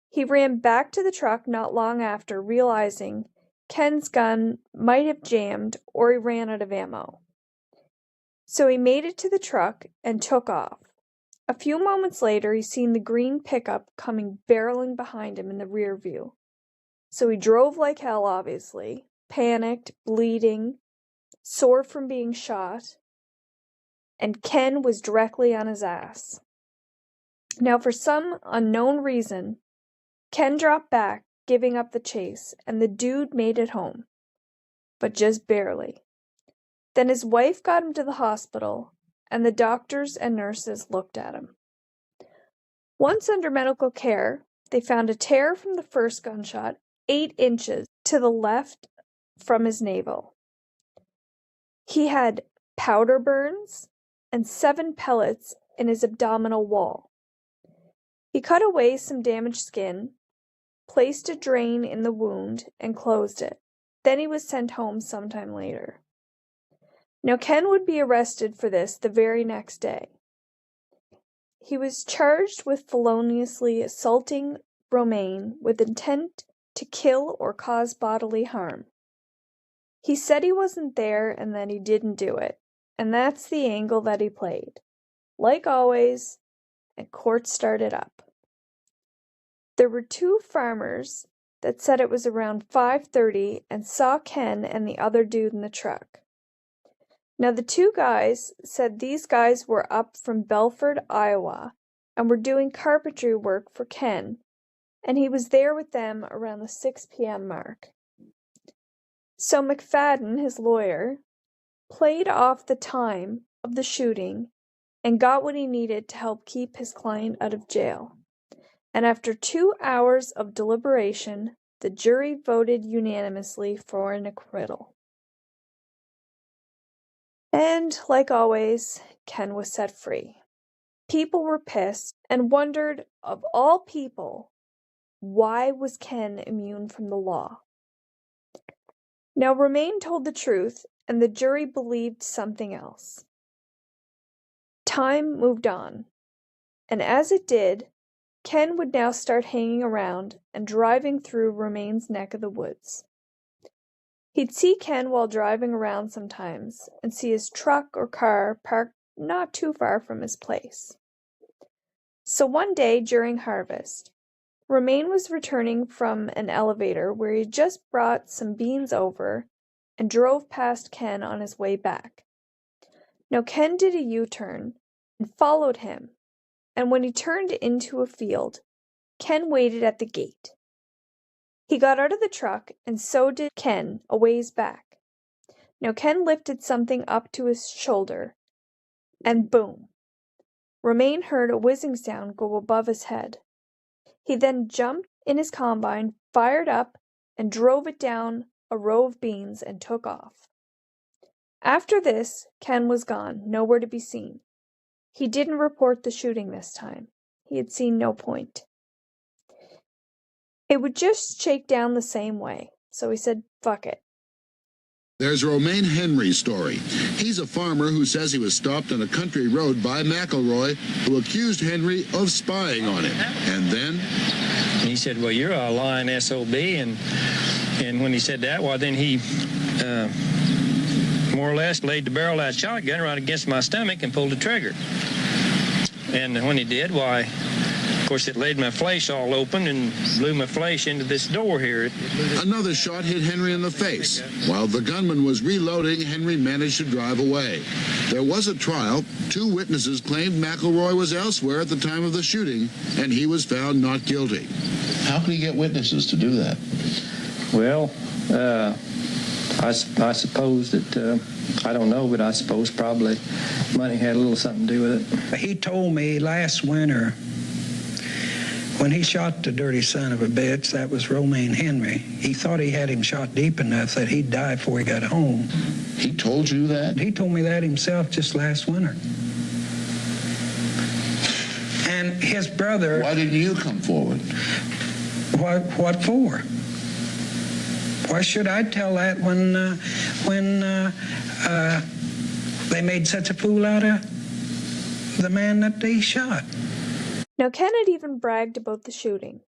He ran back to the truck not long after, realizing Ken's gun might have jammed or he ran out of ammo. So he made it to the truck and took off. A few moments later, he seen the green pickup coming barreling behind him in the rear view. So he drove like hell, obviously, panicked, bleeding, sore from being shot, and Ken was directly on his ass. Now, for some unknown reason, Ken dropped back, giving up the chase, and the dude made it home. But just barely. Then his wife got him to the hospital, and the doctors and nurses looked at him. Once under medical care, they found a tear from the first gunshot 8 inches to the left from his navel. He had powder burns and 7 pellets in his abdominal wall. He cut away some damaged skin, placed a drain in the wound, and closed it. Then he was sent home sometime later. Now, Ken would be arrested for this the very next day. He was charged with feloniously assaulting Romaine with intent to kill or cause bodily harm. He said he wasn't there and that he didn't do it, and that's the angle that he played. Like always, and court started up. There were 2 farmers that said it was around 5:30 and saw Ken and the other dude in the truck. Now, the 2 guys said these guys were up from Belford, Iowa, and were doing carpentry work for Ken, and he was there with them around the 6 p.m. mark. So McFadden, his lawyer, played off the time of the shooting and got what he needed to help keep his client out of jail. And after 2 hours of deliberation, the jury voted unanimously for an acquittal. And, like always, Ken was set free. People were pissed and wondered, of all people, why was Ken immune from the law? Now, Romaine told the truth, and the jury believed something else. Time moved on, and as it did, Ken would now start hanging around and driving through Romaine's neck of the woods. He'd see Ken while driving around sometimes and see his truck or car parked not too far from his place. So one day during harvest, Romaine was returning from an elevator where he just brought some beans over and drove past Ken on his way back. Now Ken did a U-turn and followed him, and when he turned into a field, Ken waited at the gate. He got out of the truck, and so did Ken a ways back. Now Ken lifted something up to his shoulder, and boom! Romaine heard a whizzing sound go above his head. He then jumped in his combine, fired up, and drove it down a row of beans and took off. After this, Ken was gone, nowhere to be seen. He didn't report the shooting this time. He had seen no point. It would just shake down the same way, so he said, fuck it. There's Romaine Henry's story. He's a farmer who says he was stopped on a country road by McElroy, who accused Henry of spying on him. And then... And he said, well, you're a lying SOB. And when he said that, well, then he more or less laid the barrel of that shotgun right against my stomach and pulled the trigger. And when he did, why, of course, it laid my flesh all open and blew my flesh into this door here. Another shot hit Henry in the face. While the gunman was reloading, Henry managed to drive away. There was a trial. 2 witnesses claimed McElroy was elsewhere at the time of the shooting, and he was found not guilty. How could he get witnesses to do that? Well, I suppose that, I don't know, but I suppose probably money had a little something to do with it. He told me last winter, when he shot the dirty son of a bitch, that was Romaine Henry, he thought he had him shot deep enough that he'd die before he got home. He told you that? He told me that himself just last winter. And his brother... Why didn't you come forward? What for? Why should I tell that when they made such a fool out of the man that they shot? Now Ken had even bragged about the shooting.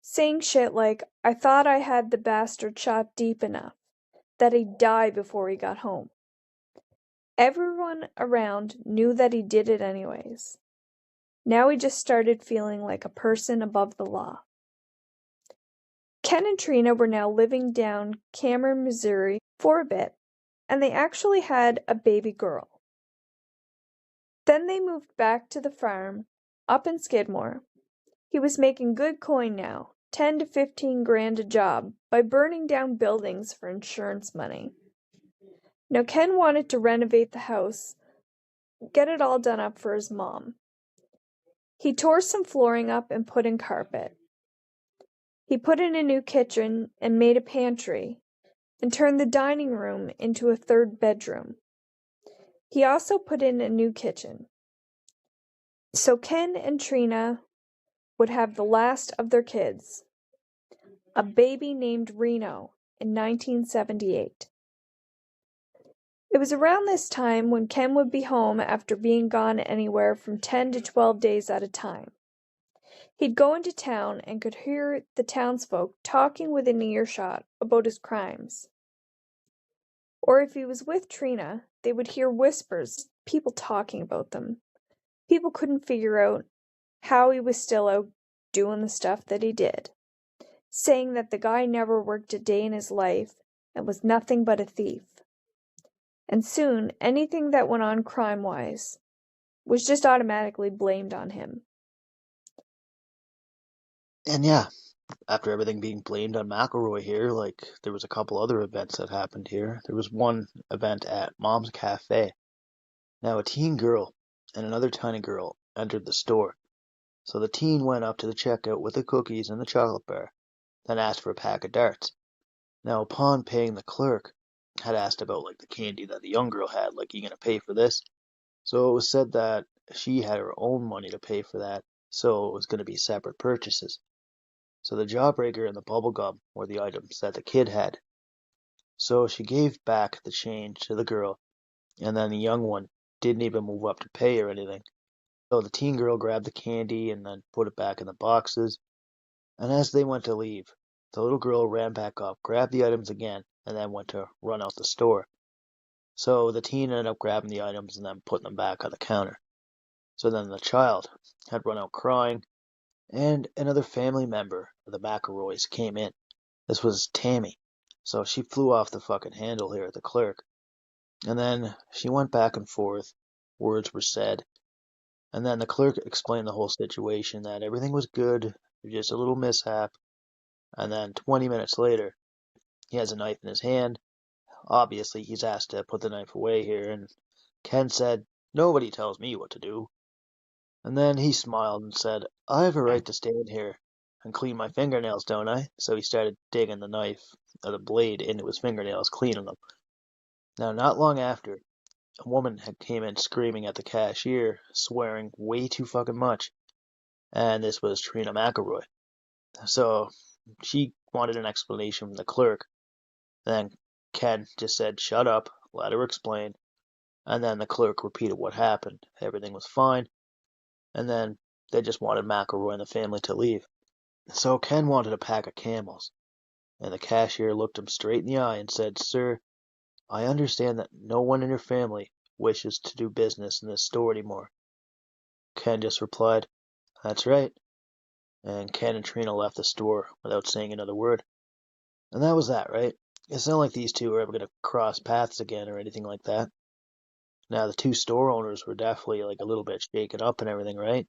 saying shit like, I thought I had the bastard shot deep enough that he'd die before he got home. Everyone around knew that he did it anyways. Now he just started feeling like a person above the law. Ken and Trina were now living down Cameron, Missouri for a bit, and they actually had a baby girl. Then they moved back to the farm up in Skidmore. He was making good coin now, 10 to 15 grand a job, by burning down buildings for insurance money. Now Ken wanted to renovate the house, get it all done up for his mom. He tore some flooring up and put in carpet. He put in a new kitchen and made a pantry, and turned the dining room into a third bedroom. He also put in a new kitchen. So Ken and Trina would have the last of their kids, a baby named Reno, in 1978. It was around this time when Ken would be home after being gone anywhere from 10 to 12 days at a time. He'd go into town and could hear the townsfolk talking within earshot about his crimes. Or if he was with Trina, they would hear whispers, people talking about them. People couldn't figure out how he was still out doing the stuff that he did, saying that the guy never worked a day in his life and was nothing but a thief. And soon, anything that went on crime-wise was just automatically blamed on him. And yeah, after everything being blamed on McElroy here, like, there was a couple other events that happened here. There was one event at Mom's Cafe. Now, a teen girl and another tiny girl entered the store. So the teen went up to the checkout with the cookies and the chocolate bar, then asked for a pack of darts. Now, upon paying, the clerk had asked about, like, the candy that the young girl had, like, you gonna pay for this? So it was said that she had her own money to pay for that, so it was gonna be separate purchases. So the jawbreaker and the bubble gum were the items that the kid had. So she gave back the change to the girl, and then the young one didn't even move up to pay or anything. So the teen girl grabbed the candy and then put it back in the boxes. And as they went to leave, the little girl ran back up, grabbed the items again, and then went to run out the store. So the teen ended up grabbing the items and then putting them back on the counter. So then the child had run out crying, and another family member of the McElroys came in. This was Tammy. So she flew off the fucking handle here at the clerk. And then she went back and forth. Words were said. And then the clerk explained the whole situation, that everything was good, just a little mishap. And then 20 minutes later, he has a knife in his hand. Obviously, he's asked to put the knife away here, and Ken said, "Nobody tells me what to do." And then he smiled and said, "I have a right to stand here and clean my fingernails, don't I?" So he started digging the knife, or the blade, into his fingernails, cleaning them. Now, not long after, a woman had came in screaming at the cashier, swearing way too fucking much. And this was Trina McElroy. So she wanted an explanation from the clerk. Then Ken just said, "Shut up, let her explain." And then the clerk repeated what happened. Everything was fine. And then they just wanted McElroy and the family to leave. So Ken wanted a pack of Camels. And the cashier looked him straight in the eye and said, "Sir, I understand that no one in your family wishes to do business in this store anymore." Ken just replied, "That's right." And Ken and Trina left the store without saying another word. And that was that, right? It's not like these two are ever going to cross paths again or anything like that. Now, the two store owners were definitely like a little bit shaken up and everything, right?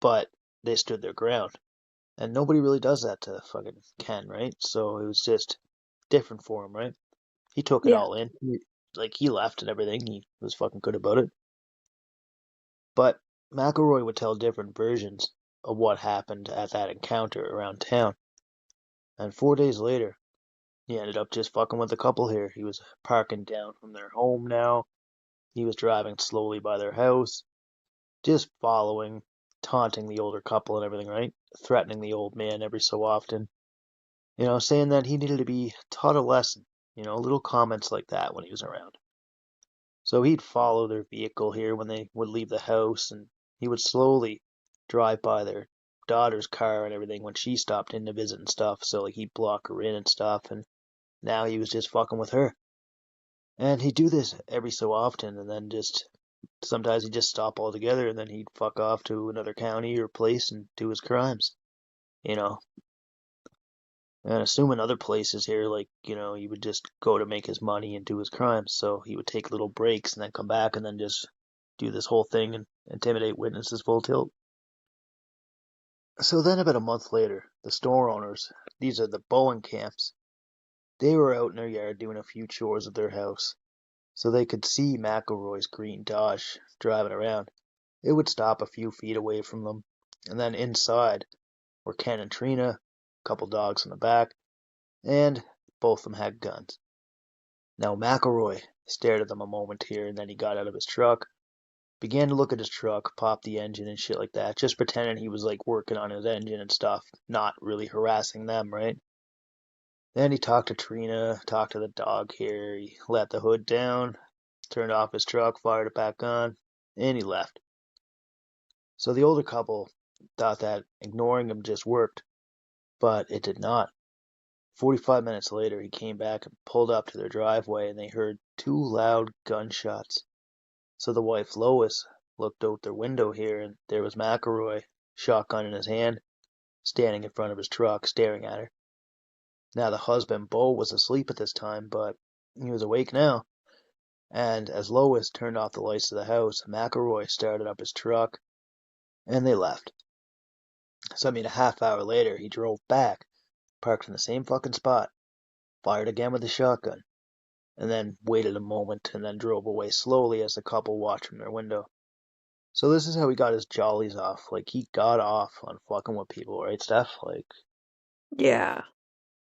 But they stood their ground. And nobody really does that to fucking Ken, right? So it was just different for him, right? He took it Yeah. all in. He left and everything. He was fucking good about it. But McElroy would tell different versions of what happened at that encounter around town. And 4 days later, he ended up just fucking with the couple here. He was parking down from their home now. He was driving slowly by their house, just following, taunting the older couple and everything, right? Threatening the old man every so often. Saying that he needed to be taught a lesson. Little comments like that when he was around. So he'd follow their vehicle here when they would leave the house, and he would slowly drive by their daughter's car and everything when she stopped in to visit and stuff. So like he'd block her in and stuff, and now he was just fucking with her. And he'd do this every so often, and then just sometimes he'd just stop altogether, and then he'd fuck off to another county or place and do his crimes. You know, and assuming other places here, like, he would just go to make his money and do his crimes. So he would take little breaks and then come back and then just do this whole thing and intimidate witnesses full tilt. So then about a month later, the store owners, these are the Bowen camps, they were out in their yard doing a few chores at their house. So they could see McElroy's green Dodge driving around. It would stop a few feet away from them. And then inside were Ken and Trina, a couple dogs in the back, and both of them had guns. Now McElroy stared at them a moment here, and then he got out of his truck, began to look at his truck, popped the engine and shit like that, just pretending he was like working on his engine and stuff, not really harassing them, right? Then he talked to Trina, talked to the dog here, he let the hood down, turned off his truck, fired it back on, and he left. So the older couple thought that ignoring him just worked, but it did not. 45 minutes later, he came back and pulled up to their driveway, and they heard 2 loud gunshots. So the wife, Lois, looked out their window here, and there was McElroy, shotgun in his hand, standing in front of his truck, staring at her. Now the husband, Bo, was asleep at this time, but he was awake now. And as Lois turned off the lights of the house, McElroy started up his truck, and they left. So, a half hour later, he drove back, parked in the same fucking spot, fired again with the shotgun, and then waited a moment and then drove away slowly as the couple watched from their window. So this is how he got his jollies off. Like, he got off on fucking with people, right, Steph? Like, Yeah.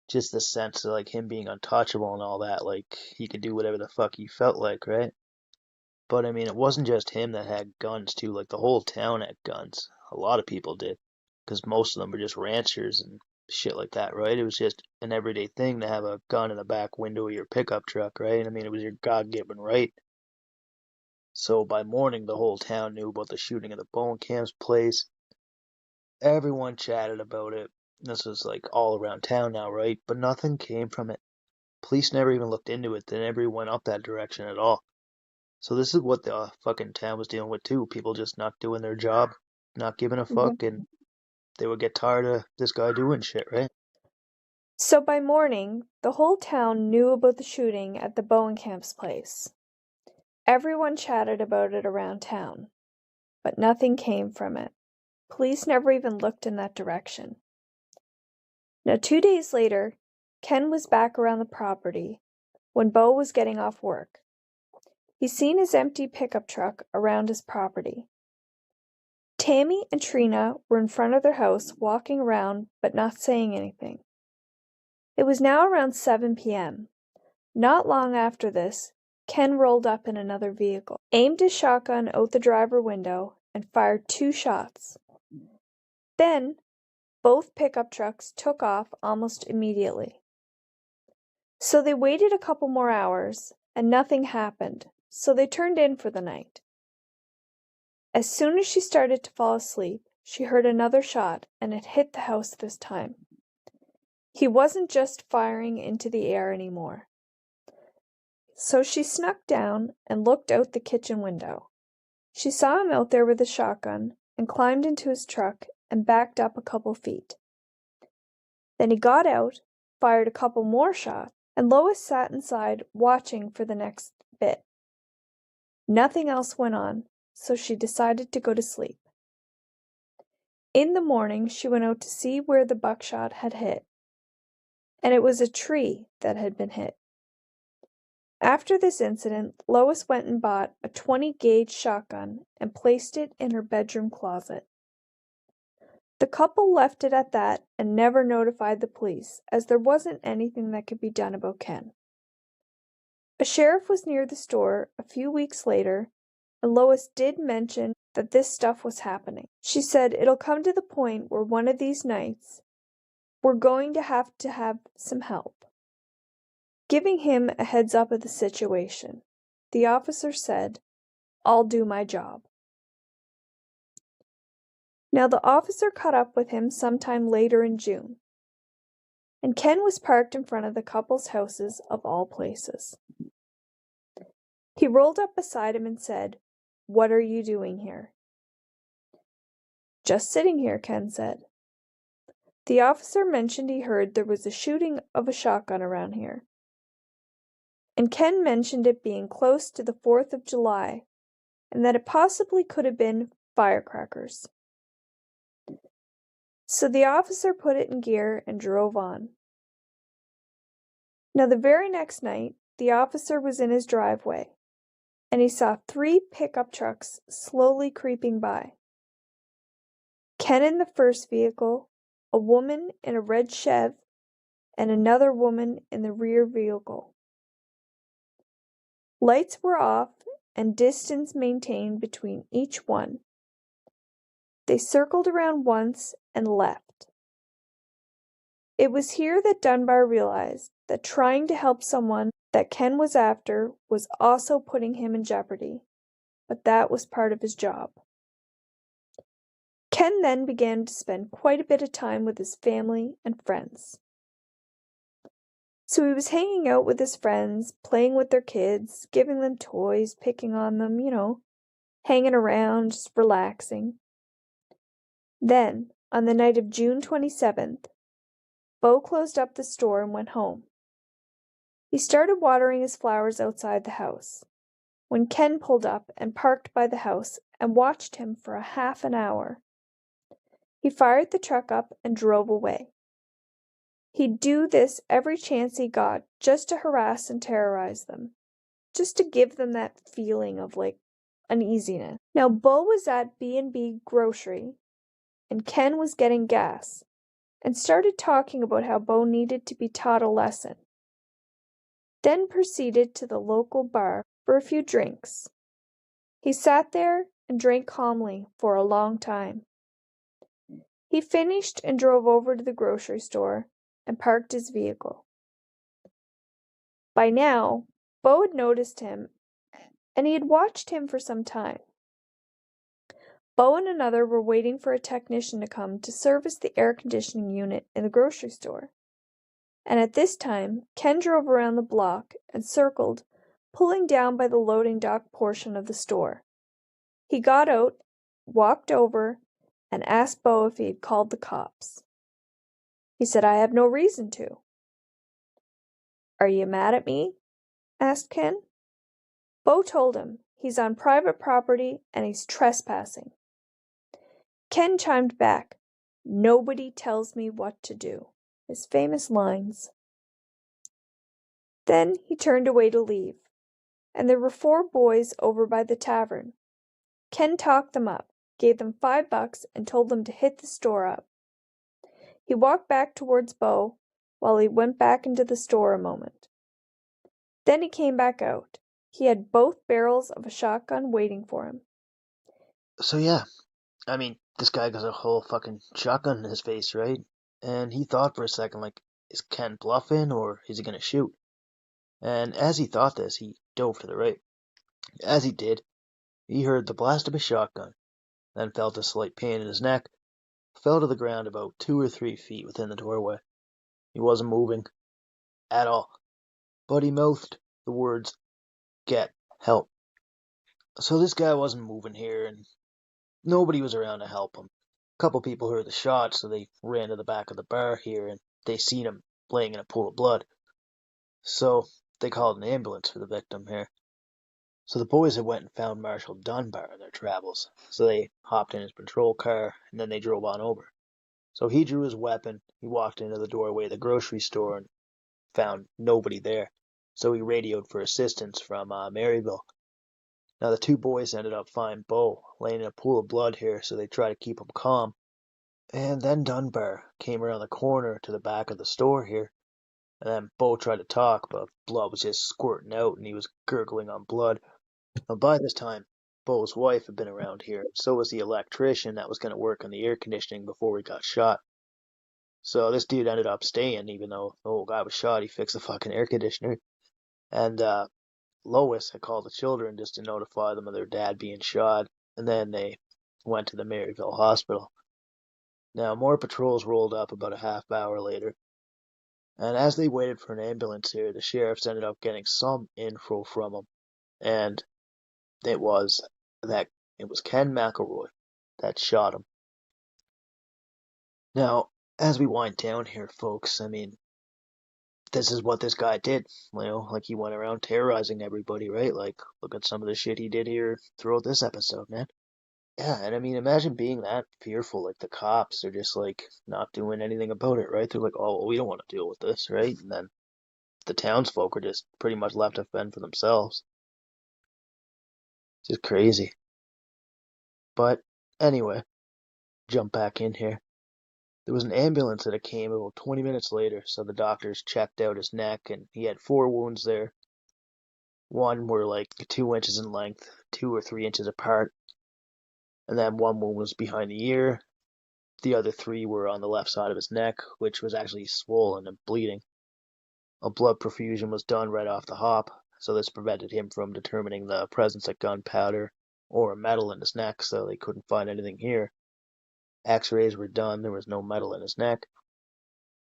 just the sense of, like, him being untouchable and all that. Like, he could do whatever the fuck he felt like, right? But, it wasn't just him that had guns, too. Like, the whole town had guns. A lot of people did. Because most of them were just ranchers and shit like that, right? It was just an everyday thing to have a gun in the back window of your pickup truck, right? It was your God-given right. So by morning, the whole town knew about the shooting at the Bowencamp's place. Everyone chatted about it. This was like all around town now, right? But nothing came from it. Police never even looked into it. They never went up that direction at all. So this is what the fucking town was dealing with too. People just not doing their job, not giving a fuck, and they would get tired of this guy doing shit, right? So by morning, the whole town knew about the shooting at the Bowencamp's place. Everyone chatted about it around town, but nothing came from it. Police never even looked in that direction. Now, 2 days later, Ken was back around the property when Bo was getting off work. He seen his empty pickup truck around his property. Tammy and Trina were in front of their house walking around but not saying anything. It was now around 7 p.m. Not long after this, Ken rolled up in another vehicle, aimed his shotgun out the driver window, and fired 2 shots. Then, both pickup trucks took off almost immediately. So they waited a couple more hours, and nothing happened, so they turned in for the night. As soon as she started to fall asleep, she heard another shot, and it hit the house this time. He wasn't just firing into the air anymore. So she snuck down and looked out the kitchen window. She saw him out there with a shotgun and climbed into his truck and backed up a couple feet. Then he got out, fired a couple more shots, and Lois sat inside watching for the next bit. Nothing else went on, so she decided to go to sleep. In the morning, she went out to see where the buckshot had hit, and it was a tree that had been hit. After this incident, Lois went and bought a 20-gauge shotgun and placed it in her bedroom closet. The couple left it at that and never notified the police, as there wasn't anything that could be done about Ken. A sheriff was near the store a few weeks later, and Lois did mention that this stuff was happening. She said, "It'll come to the point where one of these nights we're going to have some help." Giving him a heads up of the situation, the officer said, "I'll do my job." Now the officer caught up with him sometime later in June, and Ken was parked in front of the couple's houses of all places. He rolled up beside him and said, "What are you doing here?" "Just sitting here," Ken said. The officer mentioned he heard there was a shooting of a shotgun around here, and Ken mentioned it being close to the 4th of July and that it possibly could have been firecrackers. So the officer put it in gear and drove on. Now the very next night, the officer was in his driveway, and he saw 3 pickup trucks slowly creeping by. Ken in the first vehicle, a woman in a red Chev, and another woman in the rear vehicle. Lights were off and distance maintained between each one. They circled around once and left. It was here that Dunbar realized that trying to help someone that Ken was after was also putting him in jeopardy, but that was part of his job. Ken then began to spend quite a bit of time with his family and friends. So he was hanging out with his friends, playing with their kids, giving them toys, picking on them, hanging around, just relaxing. Then, on the night of June 27th, Bo closed up the store and went home. He started watering his flowers outside the house, when Ken pulled up and parked by the house and watched him for a half an hour. He fired the truck up and drove away. He'd do this every chance he got just to harass and terrorize them, just to give them that feeling of uneasiness. Now Bo was at B&B Grocery, and Ken was getting gas, and started talking about how Bo needed to be taught a lesson. Then proceeded to the local bar for a few drinks. He sat there and drank calmly for a long time. He finished and drove over to the grocery store and parked his vehicle. By now, Bo had noticed him, and he had watched him for some time. Bo and another were waiting for a technician to come to service the air conditioning unit in the grocery store. And at this time, Ken drove around the block and circled, pulling down by the loading dock portion of the store. He got out, walked over, and asked Bo if he had called the cops. He said, "I have no reason to." "Are you mad at me?" asked Ken. Bo told him he's on private property and he's trespassing. Ken chimed back, "Nobody tells me what to do," his famous lines. Then he turned away to leave, and there were 4 boys over by the tavern. Ken talked them up, gave them $5 and told them to hit the store up. He walked back towards Bo while he went back into the store a moment. Then he came back out. He had both barrels of a shotgun waiting for him. So yeah, this guy got a whole fucking shotgun in his face, right? And he thought for a second, is Ken bluffing or is he gonna shoot? And as he thought this, he dove to the right. As he did, he heard the blast of a shotgun, then felt a slight pain in his neck, fell to the ground about 2 or 3 feet within the doorway. He wasn't moving at all, but he mouthed the words, "Get help." So this guy wasn't moving here, and nobody was around to help him. A couple people heard the shot, so they ran to the back of the bar here, and they seen him laying in a pool of blood. So they called an ambulance for the victim here. So the boys had went and found Marshal Dunbar in their travels. So they hopped in his patrol car, and then they drove on over. So he drew his weapon, he walked into the doorway of the grocery store and found nobody there. So he radioed for assistance from Maryville. Now the 2 boys ended up finding Bo laying in a pool of blood here, so they tried to keep him calm. And then Dunbar came around the corner to the back of the store here. And then Bo tried to talk, but blood was just squirting out and he was gurgling on blood. Now by this time, Bo's wife had been around here, so was the electrician that was going to work on the air conditioning before he got shot. So this dude ended up staying, even though the old guy was shot. He fixed the fucking air conditioner. And Lois had called the children just to notify them of their dad being shot. And then they went to the Maryville hospital. Now, more patrols rolled up about a half hour later, and as they waited for an ambulance here, the sheriffs ended up getting some info from them, and it was that it was Ken McElroy that shot him. Now, as we wind down here, folks, I mean, this is what this guy did. Like he went around terrorizing everybody, right? Like, look at some of the shit he did here throughout this episode, man. Yeah, and I mean, imagine being that fearful. Like, the cops are just, like, not doing anything about it, right? They're like, oh, well, we don't want to deal with this, right? And then the townsfolk are just pretty much left to fend for themselves. It's just crazy. But anyway, jump back in here. There was an ambulance that came about 20 minutes later, so the doctors checked out his neck, and he had 4 wounds there. One were like 2 inches in length, 2 or 3 inches apart, and then one wound was behind the ear. The other 3 were on the left side of his neck, which was actually swollen and bleeding. A blood perfusion was done right off the hop, so this prevented him from determining the presence of gunpowder or metal in his neck, so they couldn't find anything here. X-rays were done, there was no metal in his neck.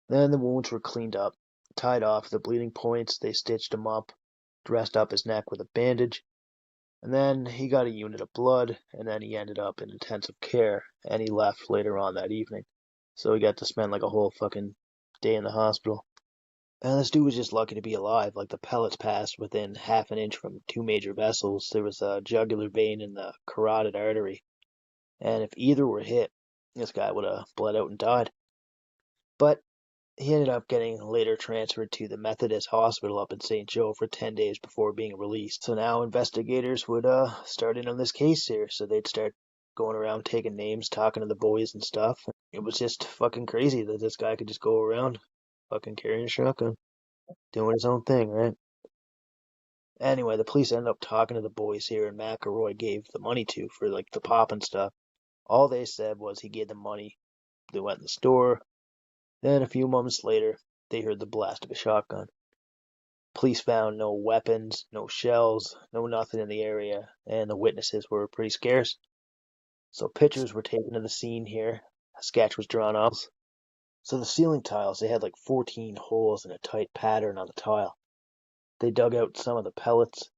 Then the wounds were cleaned up, tied off the bleeding points, they stitched him up, dressed up his neck with a bandage, and then he got a unit of blood, and then he ended up in intensive care, and he left later on that evening. So he got to spend like a whole fucking day in the hospital. And this dude was just lucky to be alive. Like, the pellets passed within half an inch from 2 major vessels. There was a jugular vein in the carotid artery, and if either were hit, this guy would have bled out and died. But he ended up getting later transferred to the Methodist Hospital up in St. Joe for 10 days before being released. So now investigators would start in on this case here. So they'd start going around taking names, talking to the boys and stuff. It was just fucking crazy that this guy could just go around fucking carrying a shotgun, doing his own thing, right? Anyway, the police ended up talking to the boys here, and McElroy gave the money to for like the pop and stuff. All they said was he gave them money. They went in the store. Then a few moments later, they heard the blast of a shotgun. Police found no weapons, no shells, no nothing in the area, and the witnesses were pretty scarce. So pictures were taken of the scene here. A sketch was drawn up. So the ceiling tiles, they had like 14 holes in a tight pattern on the tile. They dug out some of the pellets,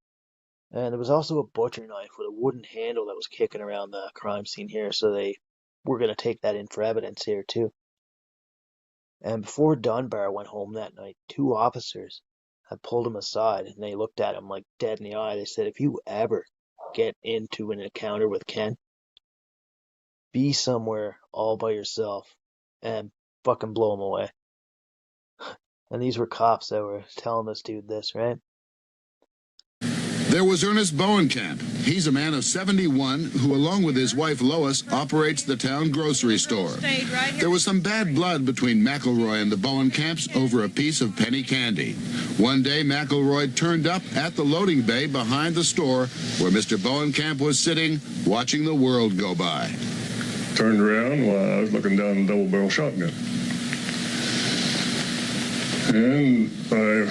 and there was also a butcher knife with a wooden handle that was kicking around the crime scene here, so they were going to take that in for evidence here too. And before Dunbar went home that night, 2 officers had pulled him aside, and they looked at him like dead in the eye. They said, if you ever get into an encounter with Ken, be somewhere all by yourself and fucking blow him away. And these were cops that were telling this dude this, right? There was Ernest Bowenkamp. He's a man of 71 who, along with his wife Lois, operates the town grocery store. There was some bad blood between McElroy and the Bowenkamps over a piece of penny candy. One day, McElroy turned up at the loading bay behind the store where Mr. Bowenkamp was sitting, watching the world go by. Turned around while I was looking down the double-barrel shotgun. And I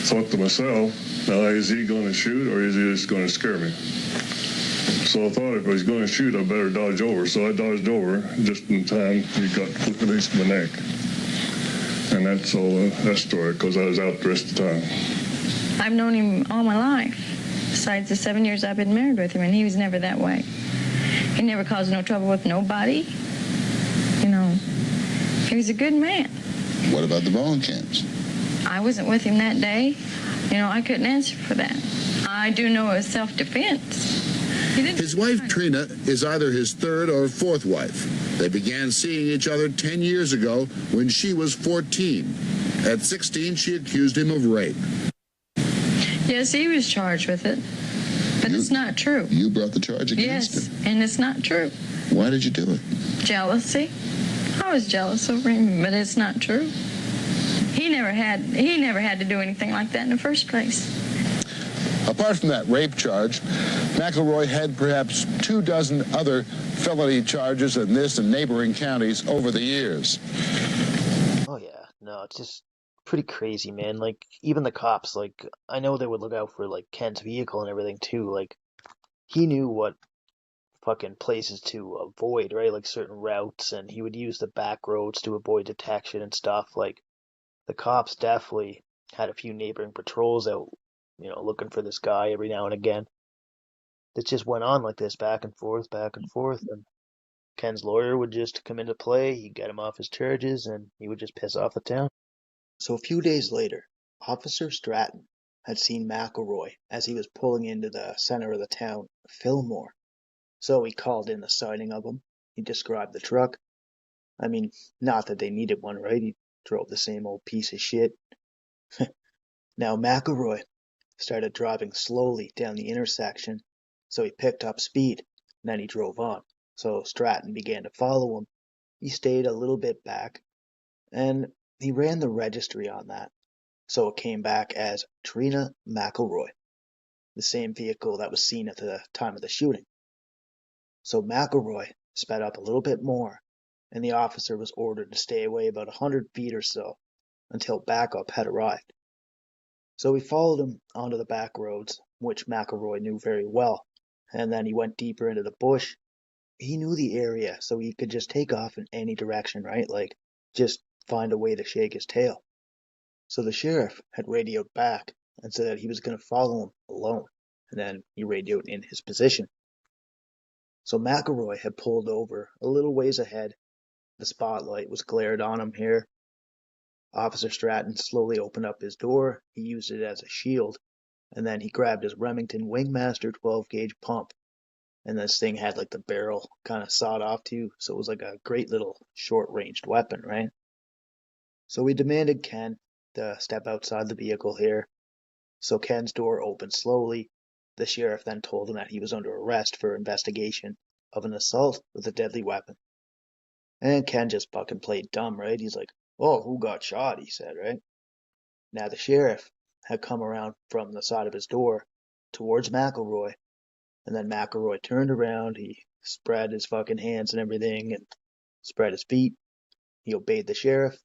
thought to myself, now, is he going to shoot, or is he just going to scare me? So I thought if he's going to shoot, I better dodge over. So I dodged over just in time. He got flipped against my neck. And that's all that story, because I was out the rest of the time. I've known him all my life, besides the 7 years I've been married with him, and he was never that way. He never caused no trouble with nobody. You know, he was a good man. What about the Bowenkamps? I wasn't with him that day. You know, I couldn't answer for that. I do know it was self-defense. His wife, Trina, is either his 3rd or 4th wife. They began seeing each other 10 years ago when she was 14. At 16, she accused him of rape. Yes, he was charged with it, but it's not true. You brought the charge against him? Yes, and it's not true. Why did you do it? Jealousy. I was jealous over him, but it's not true. He never had to do anything like that in the first place. Apart from that rape charge, McElroy had perhaps 24 other felony charges in this and neighboring counties over the years. Oh yeah, no, it's just pretty crazy, man. Like, even the cops, like, I know they would look out for, like, Ken's vehicle and everything too. Like, he knew what fucking places to avoid, right? Like certain routes, and he would use the back roads to avoid detection and stuff. Like the cops definitely had a few neighboring patrols out, looking for this guy every now and again. It just went on like this, back and forth, and Ken's lawyer would just come into play, he'd get him off his charges, and he would just piss off the town. So a few days later, Officer Stratton had seen McElroy as he was pulling into the center of the town, Fillmore. So he called in the sighting of him. He described the truck. I mean, not that they needed one, right? He drove the same old piece of shit. Now McElroy started driving slowly down the intersection, so he picked up speed, and then he drove on. So Stratton began to follow him. He stayed a little bit back, and he ran the registry on that. So it came back as Trina McElroy, the same vehicle that was seen at the time of the shooting. So McElroy sped up a little bit more, and the officer was ordered to stay away about 100 feet or so until backup had arrived. So he followed him onto the back roads, which McElroy knew very well, and then he went deeper into the bush. He knew the area, so he could just take off in any direction, right? Like, just find a way to shake his tail. So the sheriff had radioed back and said that he was going to follow him alone, and then he radioed in his position. So McElroy had pulled over a little ways ahead. The spotlight was glared on him here. Officer Stratton slowly opened up his door. He used it as a shield, and then he grabbed his Remington Wingmaster 12-gauge pump. And this thing had like the barrel kind of sawed off too, so it was like a great little short-ranged weapon, right? So he demanded Ken to step outside the vehicle here. So Ken's door opened slowly. The sheriff then told him that he was under arrest for investigation of an assault with a deadly weapon. And Ken just fucking played dumb, right? He's like, "Oh, who got shot?" he said, right? Now the sheriff had come around from the side of his door towards McElroy, and then McElroy turned around, he spread his fucking hands and everything, and spread his feet. He obeyed the sheriff,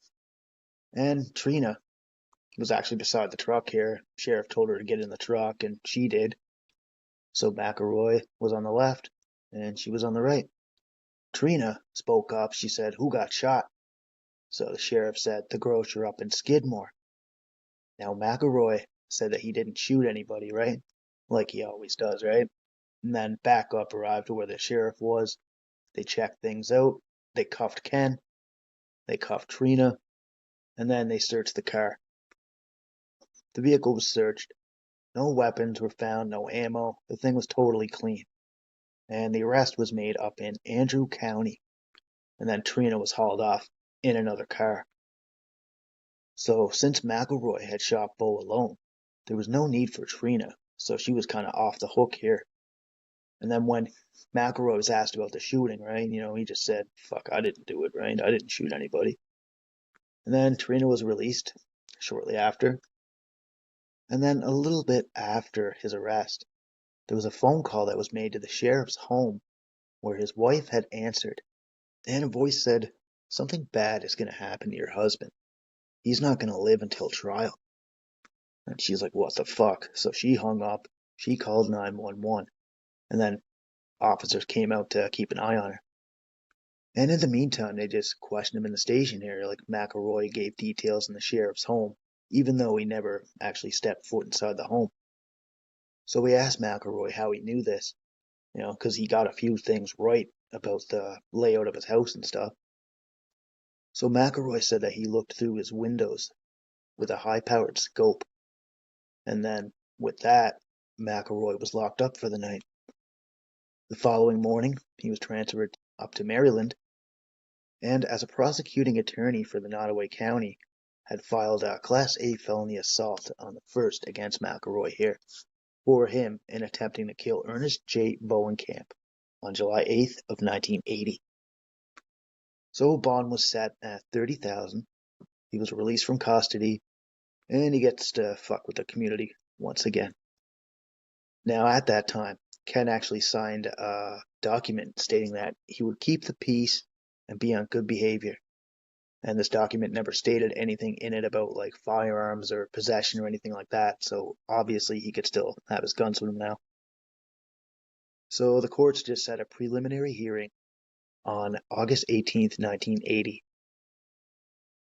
and Trina was actually beside the truck here. Sheriff told her to get in the truck, and she did. So McElroy was on the left, and she was on the right. Trina spoke up. She said, "Who got shot?" So the sheriff said, "The grocer up in Skidmore." Now McElroy said that he didn't shoot anybody, right? Like he always does, right? And then backup arrived to where the sheriff was. They checked things out. They cuffed Ken. They cuffed Trina. And then they searched the car. The vehicle was searched. No weapons were found, no ammo. The thing was totally clean. And the arrest was made up in Andrew County. And then Trina was hauled off in another car. So since McElroy had shot Bo alone, there was no need for Trina, so she was kind of off the hook here. And then when McElroy was asked about the shooting, right, he just said, "Fuck, I didn't do it, right? I didn't shoot anybody." And then Trina was released shortly after. And then a little bit after his arrest, there was a phone call that was made to the sheriff's home where his wife had answered. And a voice said, "Something bad is going to happen to your husband. He's not going to live until trial." And she's like, "What the fuck?" So she hung up. She called 911. And then officers came out to keep an eye on her. And in the meantime, they just questioned him in the station here. Like McElroy gave details in the sheriff's home, even though he never actually stepped foot inside the home. So we asked McElroy how he knew this, because he got a few things right about the layout of his house and stuff. So McElroy said that he looked through his windows with a high-powered scope. And then, with that, McElroy was locked up for the night. The following morning, he was transferred up to Maryland, and as a prosecuting attorney for the Nottoway County, had filed a Class A felony assault on the first against McElroy here, for him in attempting to kill Ernest J. Bowenkamp on July 8th of 1980. So bond was set at $30,000. He was released from custody, and he gets to fuck with the community once again. Now, at that time, Ken actually signed a document stating that he would keep the peace and be on good behavior. And this document never stated anything in it about like firearms or possession or anything like that, so obviously he could still have his guns with him now. So the courts just set a preliminary hearing on August 18th, 1980.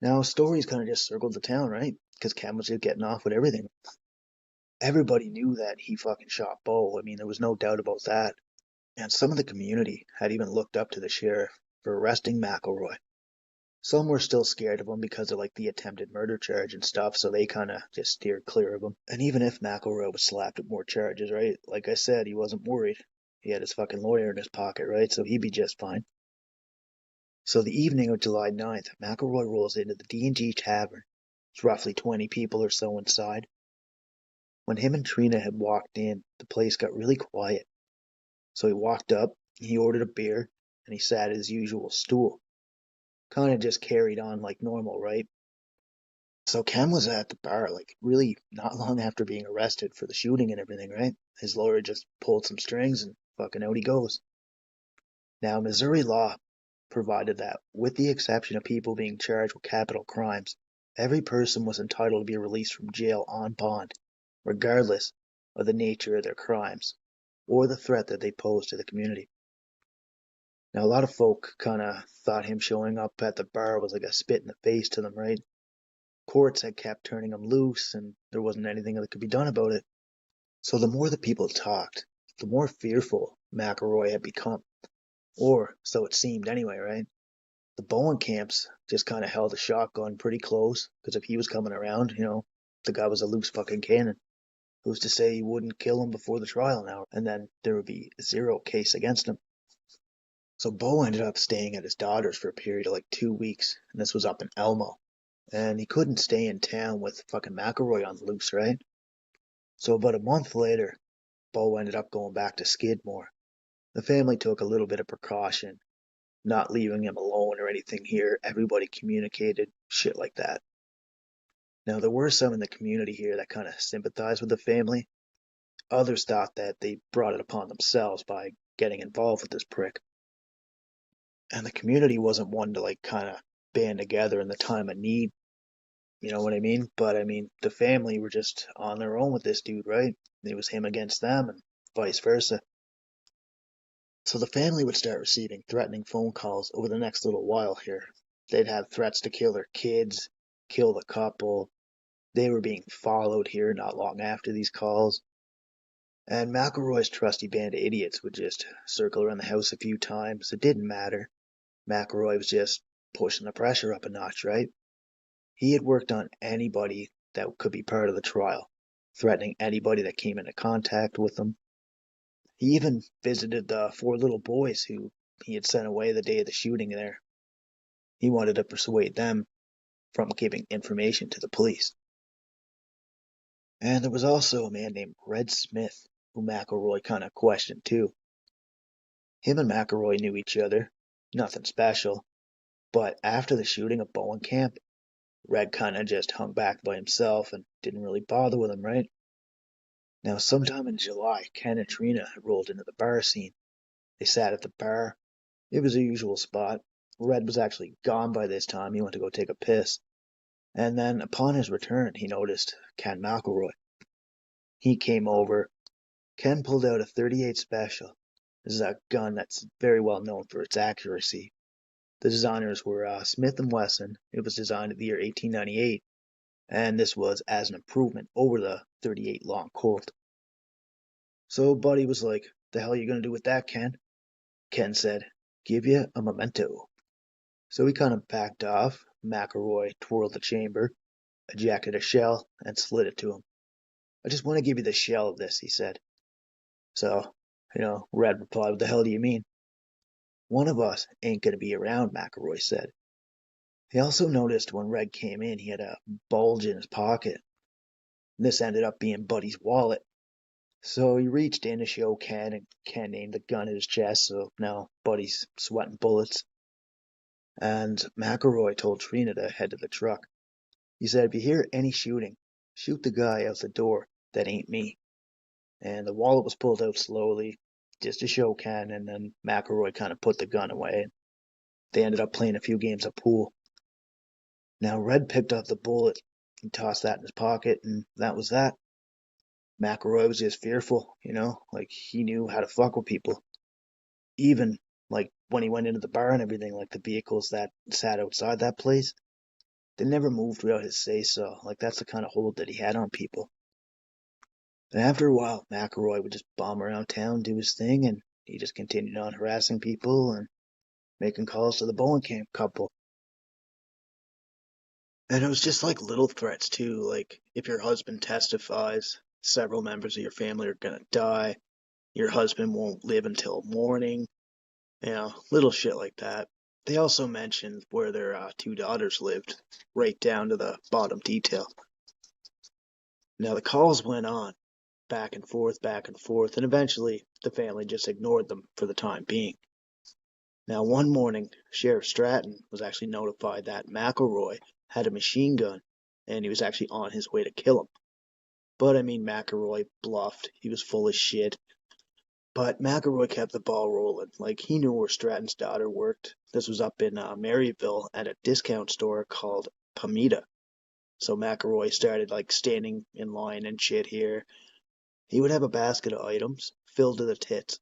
Now, stories kind of just circled the town, right? Because Ken was just getting off with everything. Everybody knew that he fucking shot Bo. I mean, there was no doubt about that. And some of the community had even looked up to the sheriff for arresting McElroy. Some were still scared of him because of like the attempted murder charge and stuff, so they kind of just steered clear of him. And even if McElroy was slapped with more charges, right? Like I said, he wasn't worried. He had his fucking lawyer in his pocket, right? So he'd be just fine. So the evening of July 9th, McElroy rolls into the D&G Tavern. There's roughly 20 people or so inside. When him and Trina had walked in, the place got really quiet. So he walked up, he ordered a beer, and he sat at his usual stool. Kind of just carried on like normal, right? So Ken was at the bar, like really not long after being arrested for the shooting and everything, right? His lawyer just pulled some strings and fucking out he goes. Now, Missouri law provided that, with the exception of people being charged with capital crimes, every person was entitled to be released from jail on bond, regardless of the nature of their crimes or the threat that they pose to the community. Now, a lot of folk kind of thought him showing up at the bar was like a spit in the face to them, right? Courts had kept turning him loose, and there wasn't anything that could be done about it. So the more the people talked, the more fearful McElroy had become. Or so it seemed anyway, right? The Bowen camps just kind of held a shotgun pretty close, because if he was coming around, the guy was a loose fucking cannon. Who's to say he wouldn't kill him before the trial now, and then there would be zero case against him? So Bo ended up staying at his daughter's for a period of like 2 weeks, and this was up in Elmo. And he couldn't stay in town with fucking McElroy on the loose, right? So about a month later, Bo ended up going back to Skidmore. The family took a little bit of precaution, not leaving him alone or anything here. Everybody communicated, shit like that. Now, there were some in the community here that kind of sympathized with the family. Others thought that they brought it upon themselves by getting involved with this prick. And the community wasn't one to like kind of band together in the time of need. You know what I mean? But I mean, the family were just on their own with this dude, right? It was him against them and vice versa. So the family would start receiving threatening phone calls over the next little while here. They'd have threats to kill their kids, kill the couple. They were being followed here not long after these calls. And McElroy's trusty band of idiots would just circle around the house a few times. It didn't matter. McElroy was just pushing the pressure up a notch, right? He had worked on anybody that could be part of the trial, threatening anybody that came into contact with him. He even visited the 4 little boys who he had sent away the day of the shooting there. He wanted to persuade them from giving information to the police. And there was also a man named Red Smith, who McElroy kind of questioned too. Him and McElroy knew each other, nothing special, but after the shooting of Bowen Camp, Red kind of just hung back by himself and didn't really bother with him, right? Now, sometime in July, Ken and Trina had rolled into the bar scene. They sat at the bar. It was a usual spot. Red was actually gone by this time. He went to go take a piss. And then, upon his return, he noticed Ken McElroy. He came over. Ken pulled out a .38 Special. This is a gun that's very well known for its accuracy. The designers were Smith & Wesson. It was designed in the year 1898, and this was as an improvement over the .38 Long Colt. So Buddy was like, "The hell are you going to do with that, Ken?" Ken said, "Give you a memento." So he kind of backed off. McElroy twirled the chamber, ejected a shell, and slid it to him. "I just want to give you the shell of this," he said. So, Red replied, "What the hell do you mean?" "One of us ain't going to be around," McElroy said. He also noticed when Red came in, he had a bulge in his pocket. This ended up being Buddy's wallet. So he reached in to show Ken, and Ken aimed the gun at his chest, so now Buddy's sweating bullets. And McElroy told Trina to head to the truck. He said, "If you hear any shooting, shoot the guy out the door. That ain't me." And the wallet was pulled out slowly, just to show Ken, and then McElroy kind of put the gun away. They ended up playing a few games of pool. Now Red picked up the bullet and tossed that in his pocket, and that was that. McElroy was just fearful, like he knew how to fuck with people. Even like when he went into the bar and everything, like the vehicles that sat outside that place, they never moved without his say so. Like that's the kind of hold that he had on people. And after a while, McElroy would just bomb around town, do his thing, and he just continued on harassing people and making calls to the bowling camp couple. And it was just like little threats too, like if your husband testifies, several members of your family are gonna die, your husband won't live until morning, little shit like that. They also mentioned where their two daughters lived, right down to the bottom detail. Now the calls went on, back and forth, and eventually the family just ignored them for the time being. Now one morning, Sheriff Stratton was actually notified that McElroy had a machine gun, and he was actually on his way to kill him. But I mean, McElroy bluffed. He was full of shit. But McElroy kept the ball rolling. Like, he knew where Stratton's daughter worked. This was up in Maryville at a discount store called Pamita. So McElroy started, like, standing in line and shit here. He would have a basket of items filled to the tits.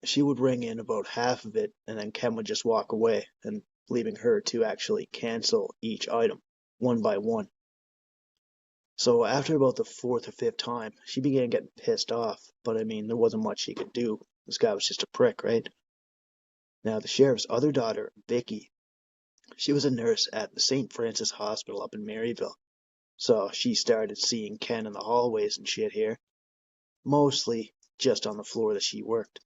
She would ring in about half of it, and then Ken would just walk away, and leaving her to actually cancel each item, one by one. So after about the fourth or fifth time, she began getting pissed off, but I mean, there wasn't much she could do. This guy was just a prick, right? Now, the sheriff's other daughter, Vicky, she was a nurse at the St. Francis Hospital up in Maryville. So she started seeing Ken in the hallways and shit here, mostly just on the floor that she worked.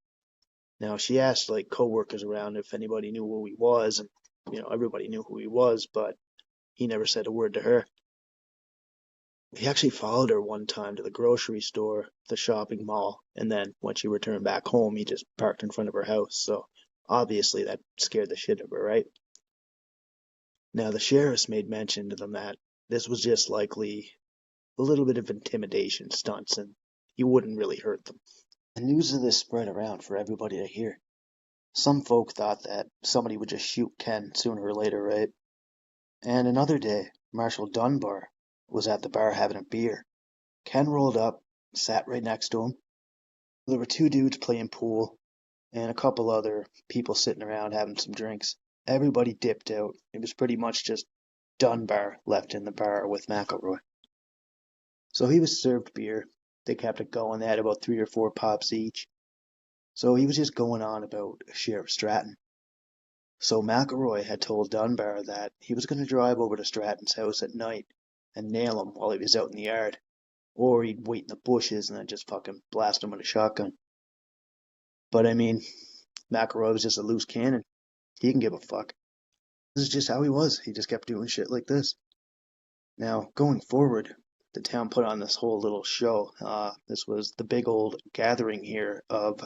Now, she asked, like, co-workers around if anybody knew who he was, and, everybody knew who he was, but he never said a word to her. He actually followed her one time to the grocery store, the shopping mall, and then when she returned back home, he just parked in front of her house. So obviously that scared the shit out of her, right? Now the sheriffs made mention to them that this was just likely a little bit of intimidation stunts and he wouldn't really hurt them. The news of this spread around for everybody to hear. Some folk thought that somebody would just shoot Ken sooner or later, right? And another day, Marshal Dunbar was at the bar having a beer. Ken rolled up, sat right next to him. There were two dudes playing pool, and a couple other people sitting around having some drinks. Everybody dipped out. It was pretty much just Dunbar left in the bar with McElroy. So he was served beer. They kept it going. They had about 3 or 4 pops each. So he was just going on about Sheriff Stratton. So McElroy had told Dunbar that he was going to drive over to Stratton's house at night and nail him while he was out in the yard. Or he'd wait in the bushes and then just fucking blast him with a shotgun. But I mean, McElroy was just a loose cannon. He can give a fuck. This is just how he was. He just kept doing shit like this. Now, going forward, the town put on this whole little show. This was the big old gathering here of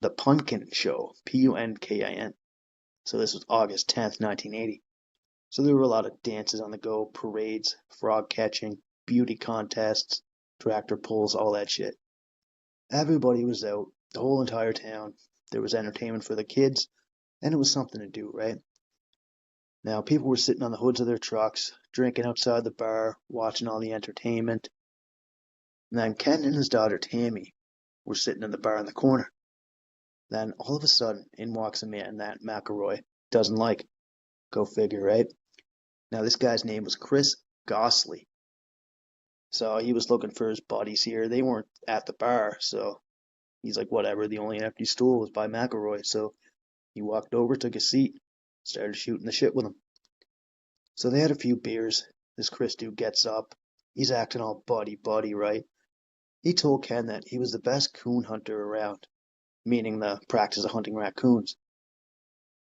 the Punkin Show, Punkin. So this was August 10th, 1980. So there were a lot of dances on the go, parades, frog catching, beauty contests, tractor pulls, all that shit. Everybody was out, the whole entire town. There was entertainment for the kids, and it was something to do, right? Now, people were sitting on the hoods of their trucks, drinking outside the bar, watching all the entertainment. And then Ken and his daughter Tammy were sitting in the bar in the corner. Then, all of a sudden, in walks a man that McElroy doesn't like. Go figure, right? Now, this guy's name was Chris Gosley. So he was looking for his buddies here. They weren't at the bar, so he's like, whatever. The only empty stool was by McElroy, so he walked over, took a seat, started shooting the shit with him. So they had a few beers. This Chris dude gets up. He's acting all buddy, right? He told Ken that he was the best coon hunter around, meaning the practice of hunting raccoons.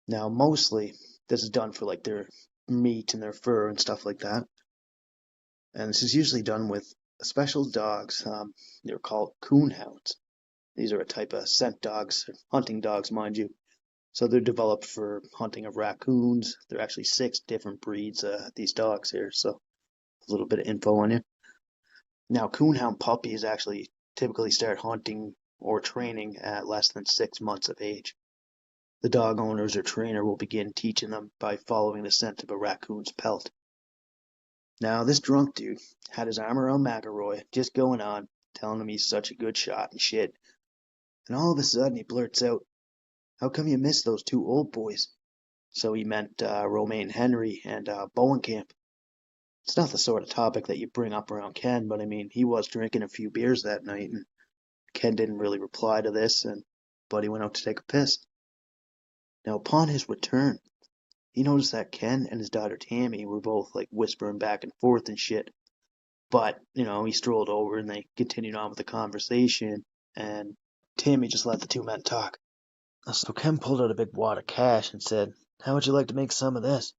Now, mostly, this is done for like their meat and their fur and stuff like that. And this is usually done with special dogs. They're called coon hounds. These are a type of scent dogs, hunting dogs, mind you. So they're developed for hunting of raccoons. There are actually 6 different breeds of these dogs here, so a little bit of info on you. Now, coonhound puppies actually typically start hunting or training at less than 6 months of age. The dog owners or trainer will begin teaching them by following the scent of a raccoon's pelt. Now, this drunk dude had his arm around McElroy, just going on. telling him he's such a good shot and shit. And all of a sudden he blurts out, "How come you missed those two old boys?" So he meant Romaine Henry and Bowenkamp. It's not the sort of topic that you bring up around Ken, but I mean, he was drinking a few beers that night, and Ken didn't really reply to this, and Buddy went out to take a piss. Now, upon his return, he noticed that Ken and his daughter Tammy were both like whispering back and forth and shit. But, he strolled over and they continued on with the conversation, and Tammy just let the two men talk. So Ken pulled out a big wad of cash and said, "How would you like to make some of this?"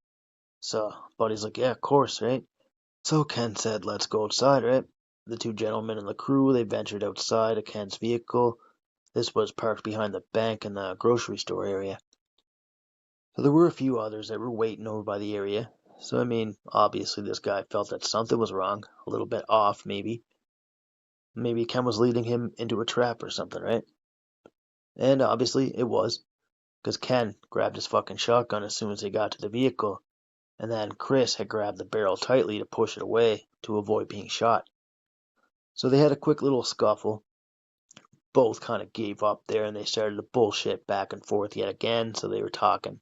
So Buddy's like, "Yeah, of course, right?" So Ken said, "Let's go outside, right?" The two gentlemen and the crew, they ventured outside of Ken's vehicle. This was parked behind the bank in the grocery store area. So there were a few others that were waiting over by the area. So, I mean, obviously this guy felt that something was wrong, a little bit off maybe. Maybe Ken was leading him into a trap or something, right? And obviously it was, because Ken grabbed his fucking shotgun as soon as they got to the vehicle, and then Chris had grabbed the barrel tightly to push it away to avoid being shot. So they had a quick little scuffle. Both kind of gave up there and they started to bullshit back and forth yet again, so they were talking.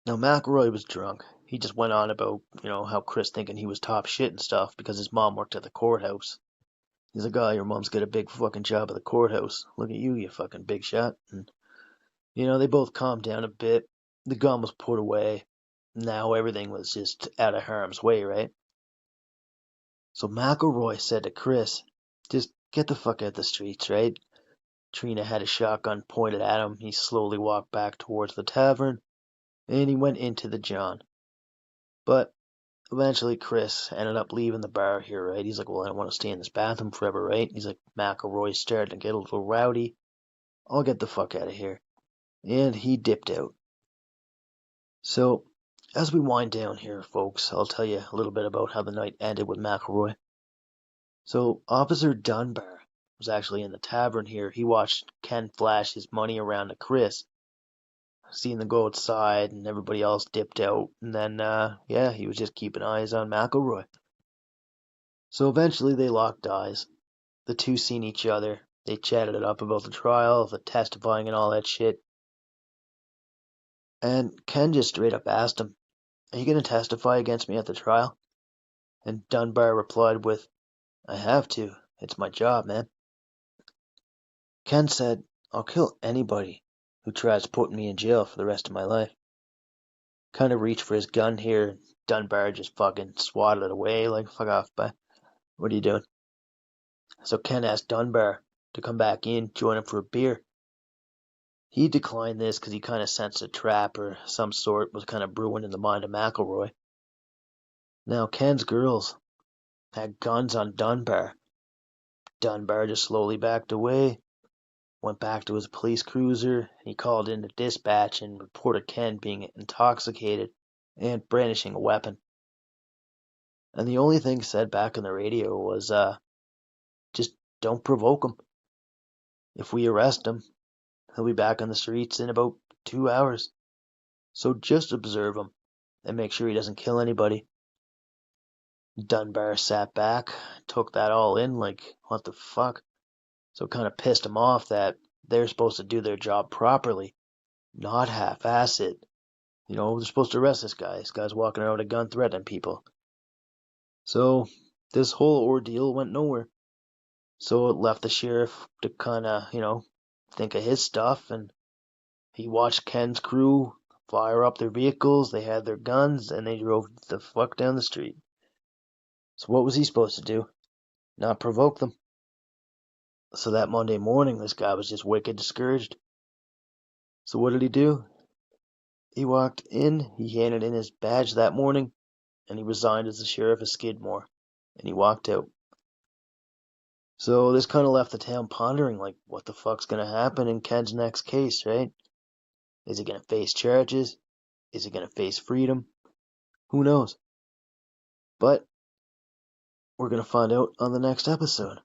Now McElroy was drunk. He just went on about, how Chris thinking he was top shit and stuff because his mom worked at the courthouse. He's like, "Oh, your mom's got a big fucking job at the courthouse. Look at you, you fucking big shot." And, they both calmed down a bit. The gun was put away. Now everything was just out of harm's way, right? So McElroy said to Chris, "Just get the fuck out the streets, right?" Trina had a shotgun pointed at him. He slowly walked back towards the tavern, and he went into the John. But eventually Chris ended up leaving the bar here, right? He's like, "Well, I don't want to stay in this bathroom forever, right?" He's like, "McElroy's starting to get a little rowdy. I'll get the fuck out of here." And he dipped out. So, as we wind down here, folks, I'll tell you a little bit about how the night ended with McElroy. So, Officer Dunbar was actually in the tavern here. He watched Ken flash his money around to Chris, seeing them go outside, and everybody else dipped out. And then, he was just keeping eyes on McElroy. So eventually they locked eyes. The two seen each other. They chatted it up about the trial, the testifying and all that shit. And Ken just straight up asked him, "Are you going to testify against me at the trial?" And Dunbar replied with, "I have to. It's my job, man." Ken said, "I'll kill anybody who tries putting me in jail for the rest of my life." Kind of reached for his gun here. Dunbar just fucking swatted it away like, "Fuck off, bye. What are you doing?" So Ken asked Dunbar to come back in, join him for a beer. He declined this because he kind of sensed a trap or some sort was kind of brewing in the mind of McElroy. Now Ken's girls had guns on Dunbar. Dunbar just slowly backed away, went back to his police cruiser, and he called in to dispatch and reported Ken being intoxicated and brandishing a weapon. And the only thing said back on the radio was, just don't provoke him. If we arrest him, he'll be back on the streets in about 2 hours. So just observe him and make sure he doesn't kill anybody. Dunbar sat back, took that all in like, what the fuck? So it kind of pissed him off that they're supposed to do their job properly, not half-ass it. They're supposed to arrest this guy. This guy's walking around with a gun threatening people. So this whole ordeal went nowhere. So it left the sheriff to kind of, think of his stuff, and he watched Ken's crew fire up their vehicles. They had their guns, and they drove the fuck down the street. So what was he supposed to do? Not provoke them. So that Monday morning, this guy was just wicked discouraged. So what did he do? He walked in, he handed in his badge that morning, and he resigned as the sheriff of Skidmore. And he walked out. So this kind of left the town pondering, like, what the fuck's going to happen in Ken's next case, right? Is he going to face charges? Is he going to face freedom? Who knows? But we're going to find out on the next episode.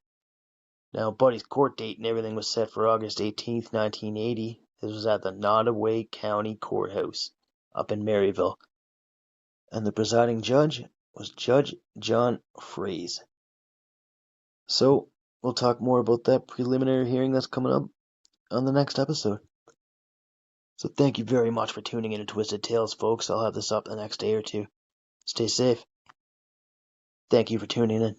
Now, Buddy's court date and everything was set for August 18th, 1980. This was at the Nottoway County Courthouse up in Maryville. And the presiding judge was Judge John Fries. So, we'll talk more about that preliminary hearing that's coming up on the next episode. So thank you very much for tuning in to Twisted Tales, folks. I'll have this up the next day or two. Stay safe. Thank you for tuning in.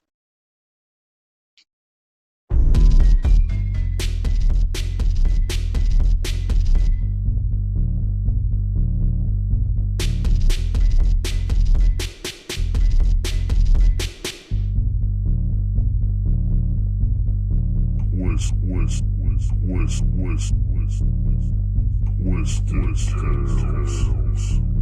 Twisted Tales.